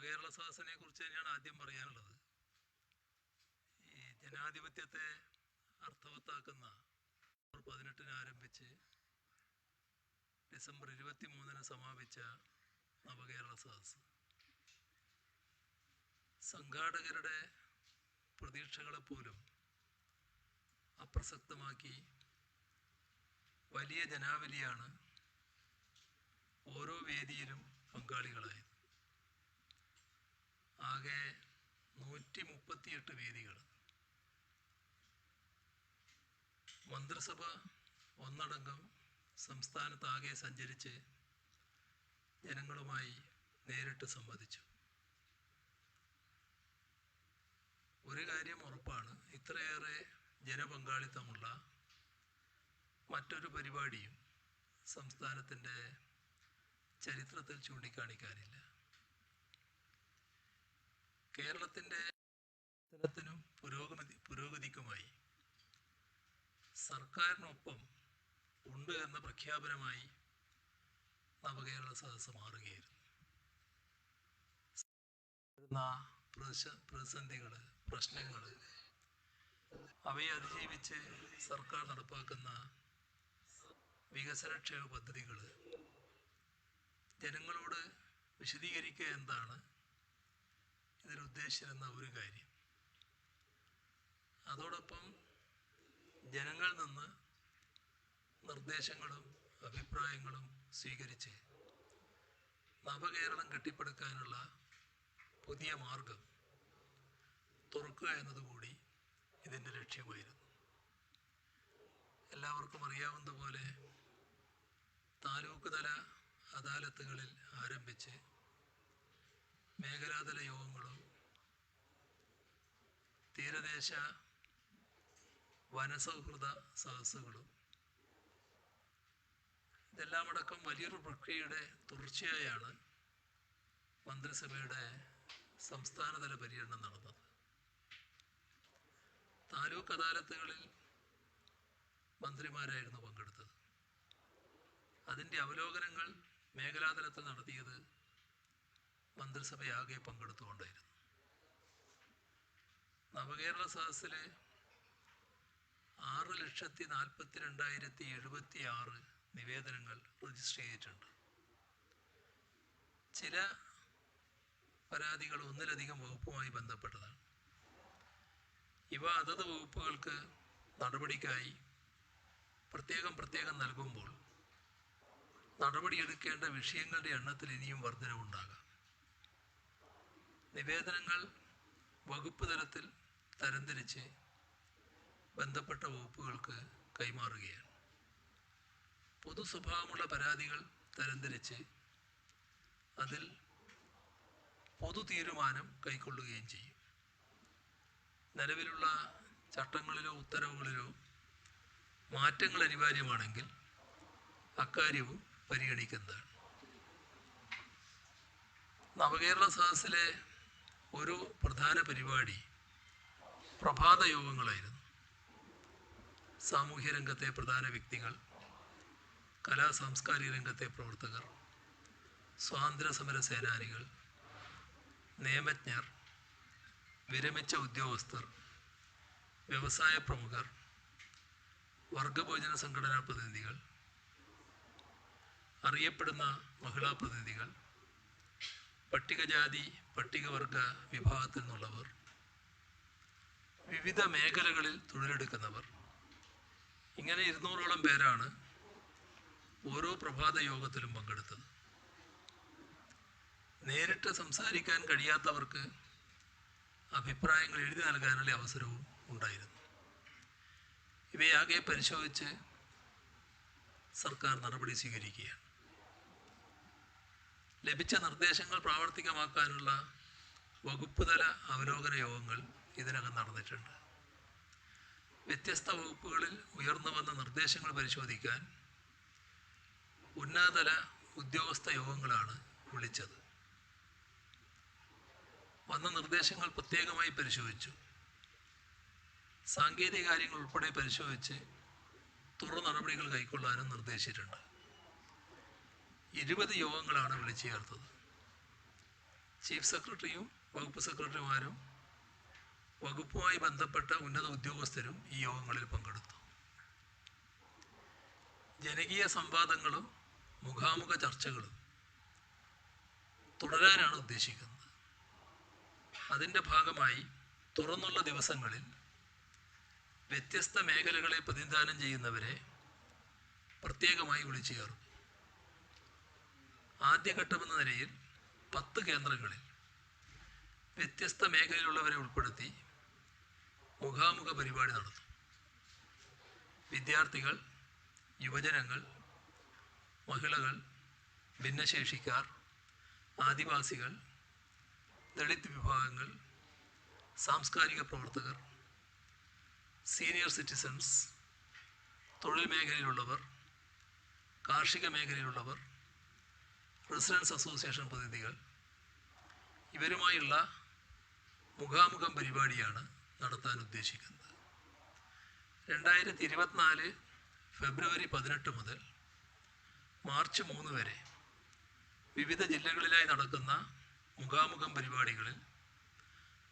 നവകേരള സദസ്സിനെ കുറിച്ച് തന്നെയാണ് ആദ്യം പറയാനുള്ളത്. ഈ ജനാധിപത്യത്തെ അർത്ഥവത്താക്കുന്ന 18 ആരംഭിച്ച് ഡിസംബർ 23 സമാപിച്ച നവകേരള സദസ്സ് സംഘാടകരുടെ പ്രതീക്ഷകളെപ്പോലും അപ്രസക്തമാക്കി വലിയ ജനാവലിയാണ് ഓരോ വേദിയിലും പങ്കാളികളായത്. ആകെ 138 വേദികൾ. മന്ത്രിസഭ ഒന്നടങ്കം സംസ്ഥാനത്താകെ സഞ്ചരിച്ച് ജനങ്ങളുമായി നേരിട്ട് സംവദിച്ചു. ഒരു കാര്യം ഉറപ്പാണ്, ഇത്രയേറെ ജനപങ്കാളിത്തമുള്ള മറ്റൊരു പരിപാടിയും സംസ്ഥാനത്തിൻ്റെ ചരിത്രത്തിൽ ചൂണ്ടിക്കാണിക്കാനില്ല. കേരളത്തിൻ്റെ വികസനത്തിനും പുരോഗതിക്കുമായി സർക്കാരിനൊപ്പം ഉണ്ട് എന്ന പ്രഖ്യാപനമായി നവകേരള സദസ്സ് മാറുകയായിരുന്നു. പ്രതിസന്ധികൾ, പ്രശ്നങ്ങൾ, അവയെ അതിജീവിച്ച് സർക്കാർ നടപ്പാക്കുന്ന വികസനക്ഷേമ പദ്ധതികൾ ജനങ്ങളോട് വിശദീകരിക്കുക എന്താണ് ഇതിലുദ്ദേശിച്ചിരുന്ന ഒരു കാര്യം. അതോടൊപ്പം ജനങ്ങളിൽ നിന്ന് നിർദ്ദേശങ്ങളും അഭിപ്രായങ്ങളും സ്വീകരിച്ച് നവകേരളം കെട്ടിപ്പടുക്കാനുള്ള പുതിയ മാർഗം തുറക്കുക എന്നതുകൂടി ഇതിൻ്റെ ലക്ഷ്യമായിരുന്നു. എല്ലാവർക്കും അറിയാവുന്നതുപോലെ താലൂക്ക് തല അദാലത്തുകളിൽ ആരംഭിച്ച് മേഖലാതല യോഗങ്ങളും തീരദേശ വനസൗഹൃദ സദസ്സുകളും ഇതെല്ലാമടക്കം വലിയൊരു പ്രക്രിയയുടെ തുടർച്ചയായാണ് മന്ത്രിസഭയുടെ സംസ്ഥാനതല പര്യടനം നടന്നത്. താലൂക്ക് അദാലത്തുകളിൽ മന്ത്രിമാരായിരുന്നു പങ്കെടുത്തത്. അതിൻ്റെ അവലോകനങ്ങൾ മേഖലാതലത്തിൽ നടത്തിയത് മന്ത്രിസഭയാകെ പങ്കെടുത്തുകൊണ്ടായിരുന്നു. നവകേരള സദസ്സിൽ 6,42,076 നിവേദനങ്ങൾ രജിസ്റ്റർ ചെയ്തിട്ടുണ്ട്. ചില പരാതികൾ ഒന്നിലധികം വകുപ്പുമായി ബന്ധപ്പെട്ടതാണ്. ഇവ അതത് വകുപ്പുകൾക്ക് നടപടിക്കായി പ്രത്യേകം നൽകുമ്പോൾ നടപടിയെടുക്കേണ്ട വിഷയങ്ങളുടെ എണ്ണത്തിൽ ഇനിയും വർധനവുണ്ടാകാം. നിവേദനങ്ങൾ വകുപ്പ് തലത്തിൽ തരംതിരിച്ച് ബന്ധപ്പെട്ട വകുപ്പുകൾക്ക് കൈമാറുകയാണ്. പൊതു സ്വഭാവമുള്ള പരാതികൾ തരംതിരിച്ച് അതിൽ പൊതു തീരുമാനം കൈക്കൊള്ളുകയും ചെയ്യും. നിലവിലുള്ള ചട്ടങ്ങളിലോ ഉത്തരവുകളിലോ മാറ്റങ്ങൾ അനിവാര്യമാണെങ്കിൽ അക്കാര്യവും പരിഗണിക്കുന്നതാണ്. നവകേരള സദസ്സിലെ ഒരു പ്രധാന പരിപാടി പ്രഭാത യോഗങ്ങളായിരുന്നു. സാമൂഹ്യ രംഗത്തെ പ്രധാന വ്യക്തികൾ, കലാ സാംസ്കാരിക രംഗത്തെ പ്രവർത്തകർ, സ്വാതന്ത്ര്യ സമര സേനാനികൾ, നിയമജ്ഞർ, വിരമിച്ച ഉദ്യോഗസ്ഥർ, വ്യവസായ പ്രമുഖർ, വർഗബഹുജന സംഘടനാ പ്രതിനിധികൾ, അറിയപ്പെടുന്ന മഹിളാ പ്രതിനിധികൾ, പട്ടികജാതി പട്ടികവർഗ വിഭാഗത്തിൽ നിന്നുള്ളവർ, വിവിധ മേഖലകളിൽ തൊഴിലെടുക്കുന്നവർ, ഇങ്ങനെ 200ഓളം പേരാണ് ഓരോ പ്രഭാത യോഗത്തിലും പങ്കെടുത്തത്. നേരിട്ട് സംസാരിക്കാൻ കഴിയാത്തവർക്ക് അഭിപ്രായങ്ങൾ എഴുതി നൽകാനുള്ള അവസരവും ഉണ്ടായിരുന്നു. ഇവയാകെ പരിശോധിച്ച് സർക്കാർ നടപടി സ്വീകരിക്കുകയാണ്. ലഭിച്ച നിർദ്ദേശങ്ങൾ പ്രാവർത്തികമാക്കാനുള്ള വകുപ്പ് തല അവലോകന യോഗങ്ങൾ ഇതിനകം നടന്നിട്ടുണ്ട്. വ്യത്യസ്ത വകുപ്പുകളിൽ ഉയർന്നു വന്ന നിർദ്ദേശങ്ങൾ പരിശോധിക്കാൻ ഉന്നതതല ഉദ്യോഗസ്ഥ യോഗങ്ങളാണ് വിളിച്ചത്. വന്ന നിർദ്ദേശങ്ങൾ പ്രത്യേകമായി പരിശോധിച്ചു. സാങ്കേതിക കാര്യങ്ങൾ ഉൾപ്പെടെ പരിശോധിച്ച് തുടർ നടപടികൾ കൈക്കൊള്ളാനും നിർദ്ദേശിച്ചിട്ടുണ്ട്. 20 യോഗങ്ങളാണ് വിളിച്ചു ചേർത്തത്. ചീഫ് സെക്രട്ടറിയും വകുപ്പ് സെക്രട്ടറിമാരും വകുപ്പുമായി ബന്ധപ്പെട്ട ഉന്നത ഉദ്യോഗസ്ഥരും ഈ യോഗങ്ങളിൽ പങ്കെടുത്തു. ജനകീയ സംവാദങ്ങളും മുഖാമുഖ ചർച്ചകളും തുടരാനാണ് ഉദ്ദേശിക്കുന്നത്. അതിൻ്റെ ഭാഗമായി തുറന്നുള്ള ദിവസങ്ങളിൽ വ്യത്യസ്ത മേഖലകളെ പ്രതിനിധാനം ചെയ്യുന്നവരെ പ്രത്യേകമായി വിളിച്ചു ചേർക്കും. ആദ്യഘട്ടമെന്ന നിലയിൽ 10 കേന്ദ്രങ്ങളിൽ വ്യത്യസ്ത മേഖലയിലുള്ളവരെ ഉൾപ്പെടുത്തി മുഖാമുഖ പരിപാടി നടത്തും. വിദ്യാർത്ഥികൾ, യുവജനങ്ങൾ, മഹിളകൾ, ഭിന്നശേഷിക്കാർ, ആദിവാസികൾ, ദളിത് വിഭാഗങ്ങൾ, സാംസ്കാരിക പ്രവർത്തകർ, സീനിയർ സിറ്റിസൺസ്, തൊഴിൽ മേഖലയിലുള്ളവർ, കാർഷിക മേഖലയിലുള്ളവർ, റെസിഡൻസ് അസോസിയേഷൻ പ്രതിനിധികൾ, ഇവരുമായുള്ള മുഖാമുഖം പരിപാടിയാണ് നടത്താൻ ഉദ്ദേശിക്കുന്നത്. 2024 ഫെബ്രുവരി 18 മുതൽ മാർച്ച് 3 വരെ വിവിധ ജില്ലകളിലായി നടക്കുന്ന മുഖാമുഖം പരിപാടികളിൽ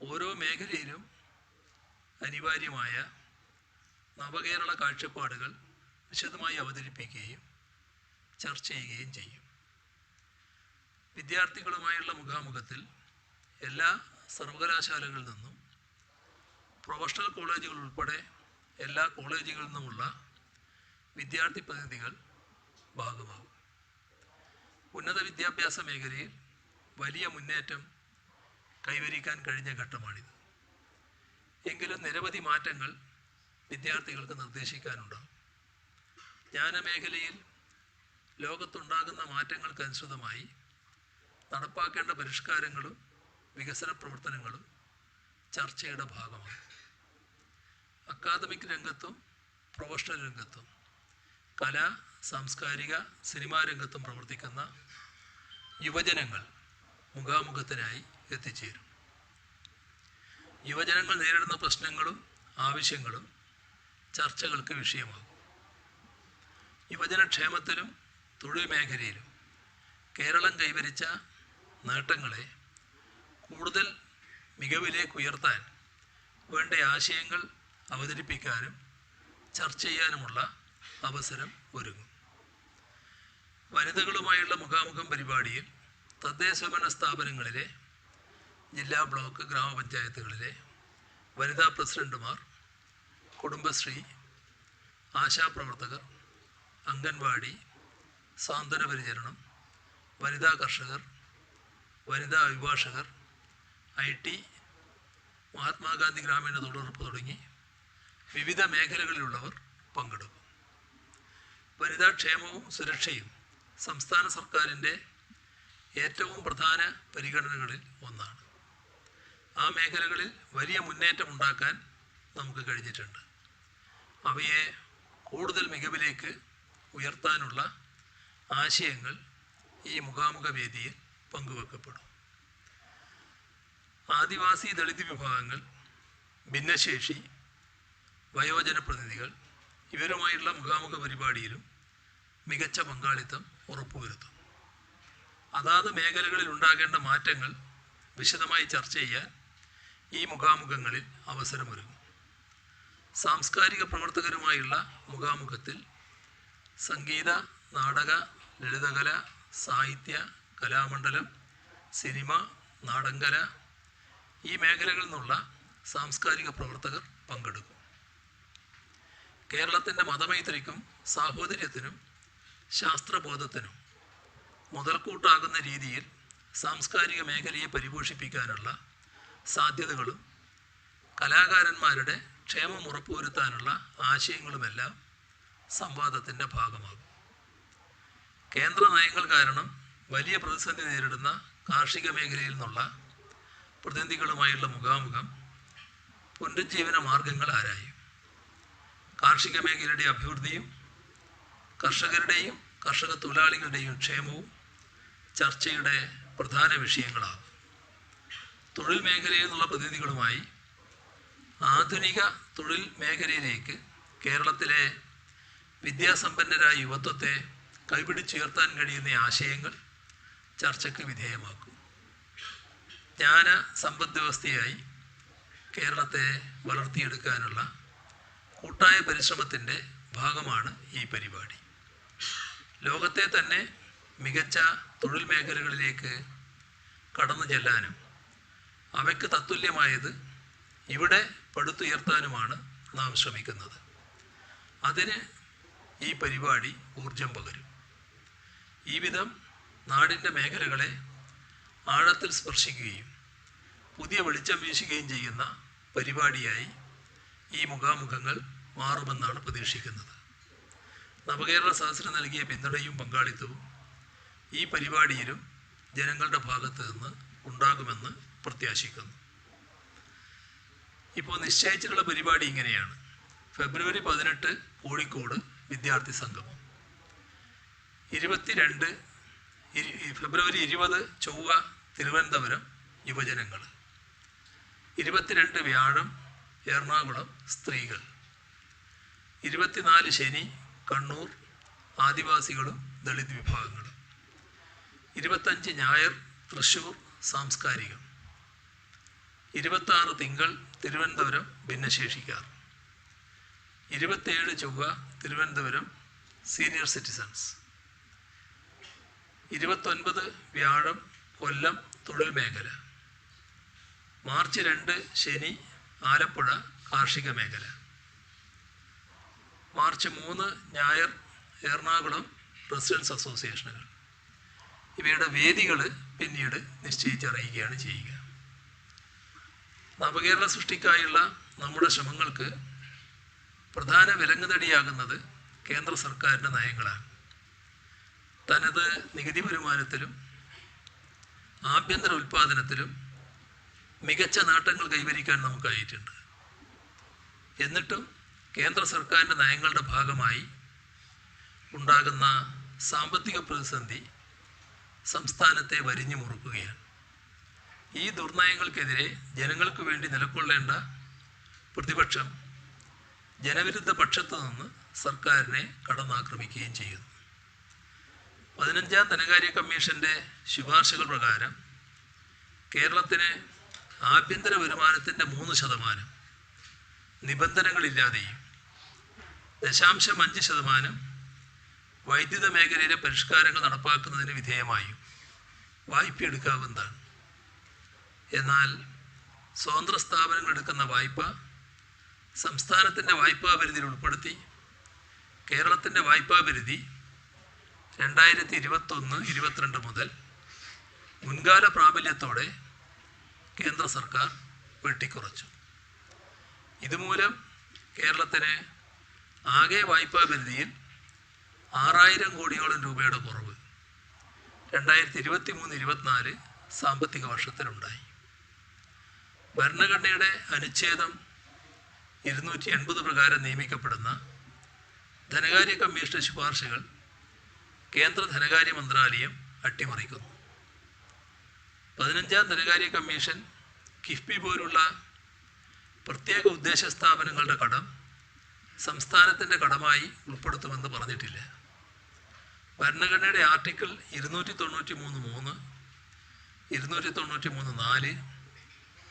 ഓരോ മേഖലയിലും അനിവാര്യമായ നവകേരള കാഴ്ചപ്പാടുകൾ വിശദമായി അവതരിപ്പിക്കുകയും ചർച്ച ചെയ്യുകയും ചെയ്യും. വിദ്യാർത്ഥികളുമായുള്ള മുഖാമുഖത്തിൽ എല്ലാ സർവകലാശാലകളിൽ നിന്നും, പ്രൊഫഷണൽ കോളേജുകൾ ഉൾപ്പെടെ എല്ലാ കോളേജുകളിൽ നിന്നുമുള്ള വിദ്യാർത്ഥി പ്രതിനിധികൾ ഭാഗമാകും. ഉന്നത വിദ്യാഭ്യാസ മേഖലയിൽ വലിയ മുന്നേറ്റം കൈവരിക്കാൻ കഴിഞ്ഞ ഘട്ടമാണിത്. എങ്കിലും നിരവധി മാറ്റങ്ങൾ വിദ്യാർത്ഥികൾക്ക് നിർദ്ദേശിക്കാനുണ്ടാകും. ജ്ഞാനമേഖലയിൽ ലോകത്തുണ്ടാകുന്ന മാറ്റങ്ങൾക്കനുസൃതമായി നടപ്പാക്കേണ്ട പരിഷ്കാരങ്ങളും വികസന പ്രവർത്തനങ്ങളും ചർച്ചയുടെ ഭാഗമാണ്. അക്കാദമിക് രംഗത്തും പ്രൊഫഷണൽ രംഗത്തും കലാ, സാംസ്കാരിക, സിനിമാ രംഗത്തും പ്രവർത്തിക്കുന്ന യുവജനങ്ങൾ മുഖാമുഖത്തിനായി എത്തിച്ചേരും. യുവജനങ്ങൾ നേരിടുന്ന പ്രശ്നങ്ങളും ആവശ്യങ്ങളും ചർച്ചകൾക്ക് വിഷയമാകും. യുവജനക്ഷേമത്തിലും തൊഴിൽ മേഖലയിലും കേരളം കൈവരിച്ച നേട്ടങ്ങളെ കൂടുതൽ മികവിലേക്ക് ഉയർത്താൻ വേണ്ട ആശയങ്ങൾ അവതരിപ്പിക്കാനും ചർച്ച ചെയ്യാനുമുള്ള അവസരം ഒരുങ്ങും. വനിതകളുമായുള്ള മുഖാമുഖം പരിപാടിയിൽ തദ്ദേശഭരണ സ്ഥാപനങ്ങളിലെ ജില്ലാ, ബ്ലോക്ക്, ഗ്രാമപഞ്ചായത്തുകളിലെ വനിതാ പ്രസിഡന്റുമാർ, കുടുംബശ്രീ, ആശാപ്രവർത്തകർ, അംഗൻവാടി, സാന്ത്വന പരിചരണം, വനിതാ കർഷകർ, വനിതാ അഭിഭാഷകർ, IT, മഹാത്മാഗാന്ധി ഗ്രാമീണ തൊഴിലുറപ്പ് തുടങ്ങി വിവിധ മേഖലകളിലുള്ളവർ പങ്കെടുക്കും. വനിതാ ക്ഷേമവും സുരക്ഷയും സംസ്ഥാന സർക്കാരിൻ്റെ ഏറ്റവും പ്രധാന പരിഗണനകളിൽ ഒന്നാണ്. ആ മേഖലകളിൽ വലിയ മുന്നേറ്റം ഉണ്ടാക്കാൻ നമുക്ക് കഴിഞ്ഞിട്ടുണ്ട്. അവയെ കൂടുതൽ മികവിലേക്ക് ഉയർത്താനുള്ള ആശയങ്ങൾ ഈ മുഖാമുഖ വേദിയിൽ പങ്കുവെക്കപ്പെടും. ആദിവാസി, ദളിത് വിഭാഗങ്ങൾ, ഭിന്നശേഷി, വയോജന പ്രതിനിധികൾ ഇവരുമായുള്ള മുഖാമുഖ പരിപാടിയിലും മികച്ച പങ്കാളിത്തം ഉറപ്പുവരുത്തും. അതാത് മേഖലകളിൽ ഉണ്ടാകേണ്ട മാറ്റങ്ങൾ വിശദമായി ചർച്ച ചെയ്യാൻ ഈ മുഖാമുഖങ്ങളിൽ അവസരമൊരുങ്ങും. സാംസ്കാരിക പ്രവർത്തകരുമായുള്ള മുഖാമുഖത്തിൽ സംഗീത, നാടക, ലളിതകല, സാഹിത്യ, കലാമണ്ഡലം, സിനിമ, നാടൻകല ഈ മേഖലകളിൽ നിന്നുള്ള സാംസ്കാരിക പ്രവർത്തകർ പങ്കെടുക്കും. കേരളത്തിൻ്റെ മതമൈത്രിക്കും സാഹോദര്യത്തിനും ശാസ്ത്രബോധത്തിനും മുതൽക്കൂട്ടാകുന്ന രീതിയിൽ സാംസ്കാരിക മേഖലയെ പരിപോഷിപ്പിക്കാനുള്ള സാധ്യതകളും കലാകാരന്മാരുടെ ക്ഷേമം ഉറപ്പുവരുത്താനുള്ള ആശയങ്ങളുമെല്ലാം സംവാദത്തിൻ്റെ ഭാഗമാകും. കേന്ദ്ര നയങ്ങൾ കാരണം വലിയ പ്രതിസന്ധി നേരിടുന്ന കാർഷിക മേഖലയിൽ നിന്നുള്ള പ്രതിനിധികളുമായുള്ള മുഖാമുഖം പുനരുജ്ജീവന മാർഗങ്ങൾ ആരായും. കാർഷിക മേഖലയുടെ അഭിവൃദ്ധിയും കർഷകരുടെയും കർഷക തൊഴിലാളികളുടെയും ക്ഷേമവും ചർച്ചയുടെ പ്രധാന വിഷയങ്ങളാകും. തൊഴിൽ മേഖലയിൽ നിന്നുള്ള പ്രതിനിധികളുമായി ആധുനിക തൊഴിൽ മേഖലയിലേക്ക് കേരളത്തിലെ വിദ്യാസമ്പന്നരായ യുവത്വത്തെ കൈപിടിച്ചുയർത്താൻ കഴിയുന്ന ആശയങ്ങൾ ചർച്ചയ്ക്ക് വിധേയമാക്കും. ജ്ഞാന സമ്പദ് വ്യവസ്ഥയായി കേരളത്തെ വളർത്തിയെടുക്കാനുള്ള കൂട്ടായ പരിശ്രമത്തിൻ്റെ ഭാഗമാണ് ഈ പരിപാടി. ലോകത്തെ തന്നെ മികച്ച തൊഴിൽ മേഖലകളിലേക്ക് കടന്നു ചെല്ലാനും അവയ്ക്ക് തത്തുല്യമായത് ഇവിടെ പടുത്തുയർത്താനുമാണ് നാം ശ്രമിക്കുന്നത്. അതിന് ഈ പരിപാടി ഊർജം പകരും. ഈ വിധം നാടിൻ്റെ മേഖലകളെ ആഴത്തിൽ സ്പർശിക്കുകയും പുതിയ വെളിച്ചം വീശുകയും ചെയ്യുന്ന പരിപാടിയായി ഈ മുഖാമുഖങ്ങൾ മാറുമെന്നാണ് പ്രതീക്ഷിക്കുന്നത്. നവകേരള സദസ്സിന് നൽകിയ പിന്തുണയും പങ്കാളിത്തവും ഈ പരിപാടിയിലും ജനങ്ങളുടെ ഭാഗത്ത് നിന്ന് ഉണ്ടാകുമെന്ന് പ്രത്യാശിക്കുന്നു. ഇപ്പോൾ നിശ്ചയിച്ചിട്ടുള്ള പരിപാടി ഇങ്ങനെയാണ്. ഫെബ്രുവരി 18 കോഴിക്കോട് വിദ്യാർത്ഥി സംഗമം, ഫെബ്രുവരി 20 ചൊവ്വ തിരുവനന്തപുരം യുവജനങ്ങൾ, 22 വ്യാഴം എറണാകുളം സ്ത്രീകൾ, 24 ശനി കണ്ണൂർ ആദിവാസികളും ദളിത് വിഭാഗങ്ങളും, 25 ഞായർ തൃശ്ശൂർ സാംസ്കാരികം, 26 തിങ്കൾ തിരുവനന്തപുരം ഭിന്നശേഷിക്കാർ, 27 ചൊവ്വ തിരുവനന്തപുരം സീനിയർ സിറ്റിസൺസ്, 29 വ്യാഴം കൊല്ലം തൊഴിൽ മേഖല, മാർച്ച് 2 ശനി ആലപ്പുഴ കാർഷിക മേഖല, മാർച്ച് 3 ഞായർ എറണാകുളം റെസിഡൻസ് അസോസിയേഷനുകൾ. ഇവയുടെ വേദികൾ പിന്നീട് നിശ്ചയിച്ചറിയുകയാണ് ചെയ്യുക. നവകേരള സൃഷ്ടിക്കായുള്ള നമ്മുടെ ശ്രമങ്ങൾക്ക് പ്രധാന വിലങ്ങുതടിയാകുന്നത് കേന്ദ്ര സർക്കാരിൻ്റെ നയങ്ങളാണ്. തനത് നികുതി വരുമാനത്തിലും ആഭ്യന്തര ഉൽപ്പാദനത്തിലും മികച്ച നേട്ടങ്ങൾ കൈവരിക്കാൻ നമുക്കായിട്ടുണ്ട്. എന്നിട്ടും കേന്ദ്ര സർക്കാരിൻ്റെ നയങ്ങളുടെ ഭാഗമായി ഉണ്ടാകുന്ന സാമ്പത്തിക പ്രതിസന്ധി സംസ്ഥാനത്തെ വരിഞ്ഞു മുറുക്കുകയാണ്. ഈ ദുർനയങ്ങൾക്കെതിരെ ജനങ്ങൾക്ക് വേണ്ടി നിലകൊള്ളേണ്ട പ്രതിപക്ഷം ജനവിരുദ്ധ പക്ഷത്ത് നിന്ന് സർക്കാരിനെ കടന്നാക്രമിക്കുകയും ചെയ്യുന്നു. 15ാം ധനകാര്യ കമ്മീഷൻ്റെ ശുപാർശകൾ പ്രകാരം കേരളത്തിന് ആഭ്യന്തര വരുമാനത്തിൻ്റെ 3% നിബന്ധനകളില്ലാതെയും 0.5% വൈദ്യുത മേഖലയിലെ പരിഷ്കാരങ്ങൾ നടപ്പാക്കുന്നതിന് വിധേയമായും വായ്പ എടുക്കാവുന്നതാണ്. എന്നാൽ സ്വതന്ത്ര സ്ഥാപനങ്ങൾ എടുക്കുന്ന വായ്പ സംസ്ഥാനത്തിൻ്റെ വായ്പാ പരിധിയിൽ ഉൾപ്പെടുത്തി കേരളത്തിൻ്റെ വായ്പാ പരിധി 2021-22 മുതൽ മുൻകാല പ്രാബല്യത്തോടെ കേന്ദ്ര സർക്കാർ വെട്ടിക്കുറച്ചു. ഇതുമൂലം കേരളത്തിന് ആകെ വായ്പാ പരിധിയിൽ 6000 കോടിയോളം രൂപയുടെ കുറവ് 2023-24 സാമ്പത്തിക വർഷത്തിലുണ്ടായി. ഭരണഘടനയുടെ അനുച്ഛേദം 280 പ്രകാരം നിയമിക്കപ്പെടുന്ന ധനകാര്യ കമ്മീഷന്റെ ശുപാർശകൾ കേന്ദ്ര ധനകാര്യ മന്ത്രാലയം അട്ടിമറിക്കുന്നു. 15ാം ധനകാര്യ കമ്മീഷൻ കിഫ്ബി പോലുള്ള പ്രത്യേക ഉദ്ദേശ സ്ഥാപനങ്ങളുടെ കടം സംസ്ഥാനത്തിൻ്റെ കടമായി ഉൾപ്പെടുത്തുമെന്ന് പറഞ്ഞിട്ടില്ല. ഭരണഘടനയുടെ ആർട്ടിക്കിൾ 293(3), 293(4)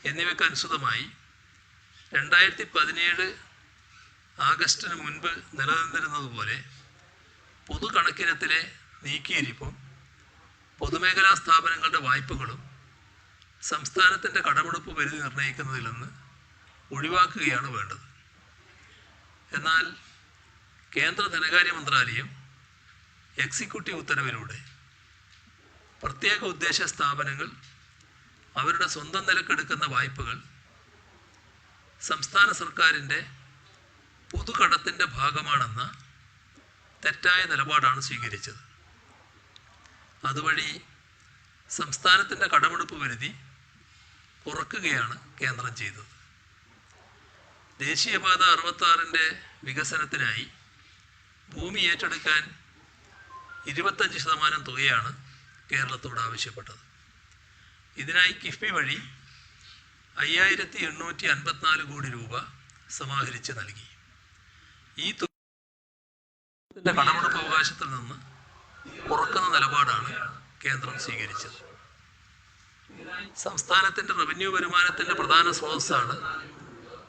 എന്നിവയ്ക്ക് അനുസൃതമായി 2017 ആഗസ്റ്റിന് മുൻപ് നിലനിന്നിരുന്നതുപോലെ പൊതു കണക്കിനത്തിലെ നീക്കിയിരിപ്പും പൊതുമേഖലാ സ്ഥാപനങ്ങളുടെ വായ്പകളും സംസ്ഥാനത്തിൻ്റെ കടമെടുപ്പ് പരിധി നിർണ്ണയിക്കുന്നതിൽ നിന്ന് ഒഴിവാക്കുകയാണ് വേണ്ടത്. എന്നാൽ കേന്ദ്ര ധനകാര്യ മന്ത്രാലയം എക്സിക്യൂട്ടീവ് ഉത്തരവിലൂടെ പ്രത്യേക ഉദ്ദേശ സ്ഥാപനങ്ങൾ അവരുടെ സ്വന്തം നിലക്കെടുക്കുന്ന വായ്പകൾ സംസ്ഥാന സർക്കാരിൻ്റെ പൊതുകടത്തിൻ്റെ ഭാഗമാണെന്ന തെറ്റായ നിലപാടാണ് സ്വീകരിച്ചത്. അതുവഴി സംസ്ഥാനത്തിൻ്റെ കടമെടുപ്പ് പരിധി കുറയ്ക്കുകയാണ് കേന്ദ്രം ചെയ്തത്. ദേശീയപാത 66ൻ്റെ വികസനത്തിനായി ഭൂമി ഏറ്റെടുക്കാൻ 25% തുകയാണ് കേരളത്തോട് ആവശ്യപ്പെട്ടത്. ഇതിനായി കിഫ്ബി വഴി 5854 കോടി രൂപ സമാഹരിച്ച് നൽകി. ഈ തുകയുടെ കടമെടുപ്പ് അവകാശത്തിൽ നിന്ന് കുറക്കുന്ന നിലപാടാണ് കേന്ദ്രം സ്വീകരിച്ചത്. സംസ്ഥാനത്തിൻ്റെ റവന്യൂ വരുമാനത്തിൻ്റെ പ്രധാന സ്രോതസ്സാണ്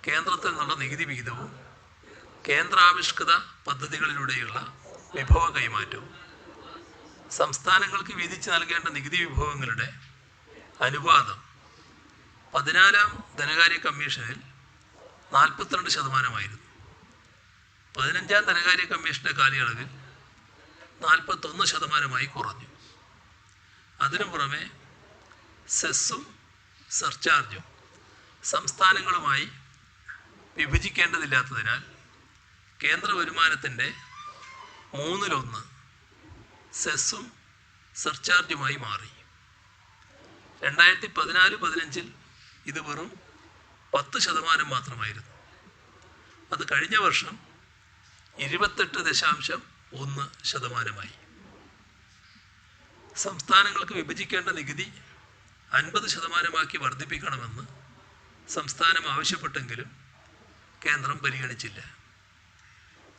കേന്ദ്രത്തിൽ നിന്നുള്ള നികുതി വിഹിതവും കേന്ദ്രാവിഷ്കൃത പദ്ധതികളിലൂടെയുള്ള വിഭവ കൈമാറ്റവും. സംസ്ഥാനങ്ങൾക്ക് വീതിച്ച് നൽകേണ്ട നികുതി വിഭവങ്ങളുടെ അനുപാതം 14-ാം ധനകാര്യ കമ്മീഷനിൽ 42%. 15-ാം ധനകാര്യ കമ്മീഷൻ്റെ കാലയളവിൽ 41% കുറഞ്ഞു. അതിനു പുറമെ സെസ്സും സർചാർജും സംസ്ഥാനങ്ങളുമായി വിഭജിക്കേണ്ടതില്ലാത്തതിനാൽ കേന്ദ്ര വരുമാനത്തിൻ്റെ 1/3 സെസ്സും സർചാർജുമായി മാറി. 2014-15 ഇത് വെറും 10% മാത്രമായിരുന്നു. അത് കഴിഞ്ഞ വർഷം 28.1%. സംസ്ഥാനങ്ങൾക്ക് വിഭജിക്കേണ്ട നികുതി 50% വർദ്ധിപ്പിക്കണമെന്ന് സംസ്ഥാനം ആവശ്യപ്പെട്ടെങ്കിലും കേന്ദ്രം പരിഗണിച്ചില്ല.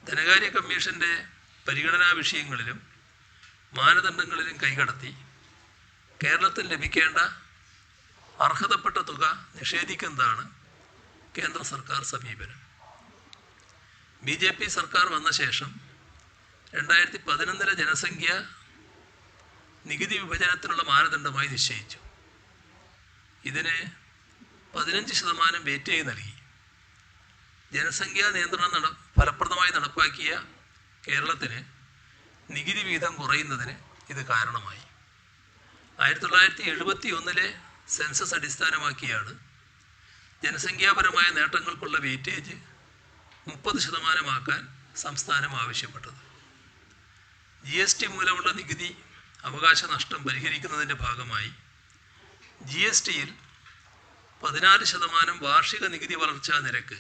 ധനകാര്യ കമ്മീഷൻ്റെ പരിഗണനാ വിഷയങ്ങളിലും മാനദണ്ഡങ്ങളിലും കൈകടത്തി കേരളത്തിൽ ലഭിക്കേണ്ട അർഹതപ്പെട്ട തുക നിഷേധിക്കുന്നതാണ് കേന്ദ്ര സർക്കാർ സമീപനം. BJP സർക്കാർ വന്ന ശേഷം 2011 ജനസംഖ്യ നികുതി വിഭജനത്തിനുള്ള മാനദണ്ഡമായി നിശ്ചയിച്ചു. ഇതിന് 15% വെയിറ്റേജ് നൽകി. ജനസംഖ്യാ നിയന്ത്രണം ഫലപ്രദമായി നടപ്പാക്കിയ കേരളത്തിന് നികുതി വിഹിതം കുറയുന്നതിന് ഇത് കാരണമായി. 1971 സെൻസസ് അടിസ്ഥാനമാക്കിയാണ് ജനസംഖ്യാപരമായ നേട്ടങ്ങൾക്കുള്ള വെയിറ്റേജ് 30% സംസ്ഥാനം ആവശ്യപ്പെട്ടത്. GST മൂലമുള്ള നികുതി അവകാശ നഷ്ടം പരിഹരിക്കുന്നതിൻ്റെ ഭാഗമായി GSTയിൽ 16% വാർഷിക നികുതി വളർച്ചാ നിരക്ക്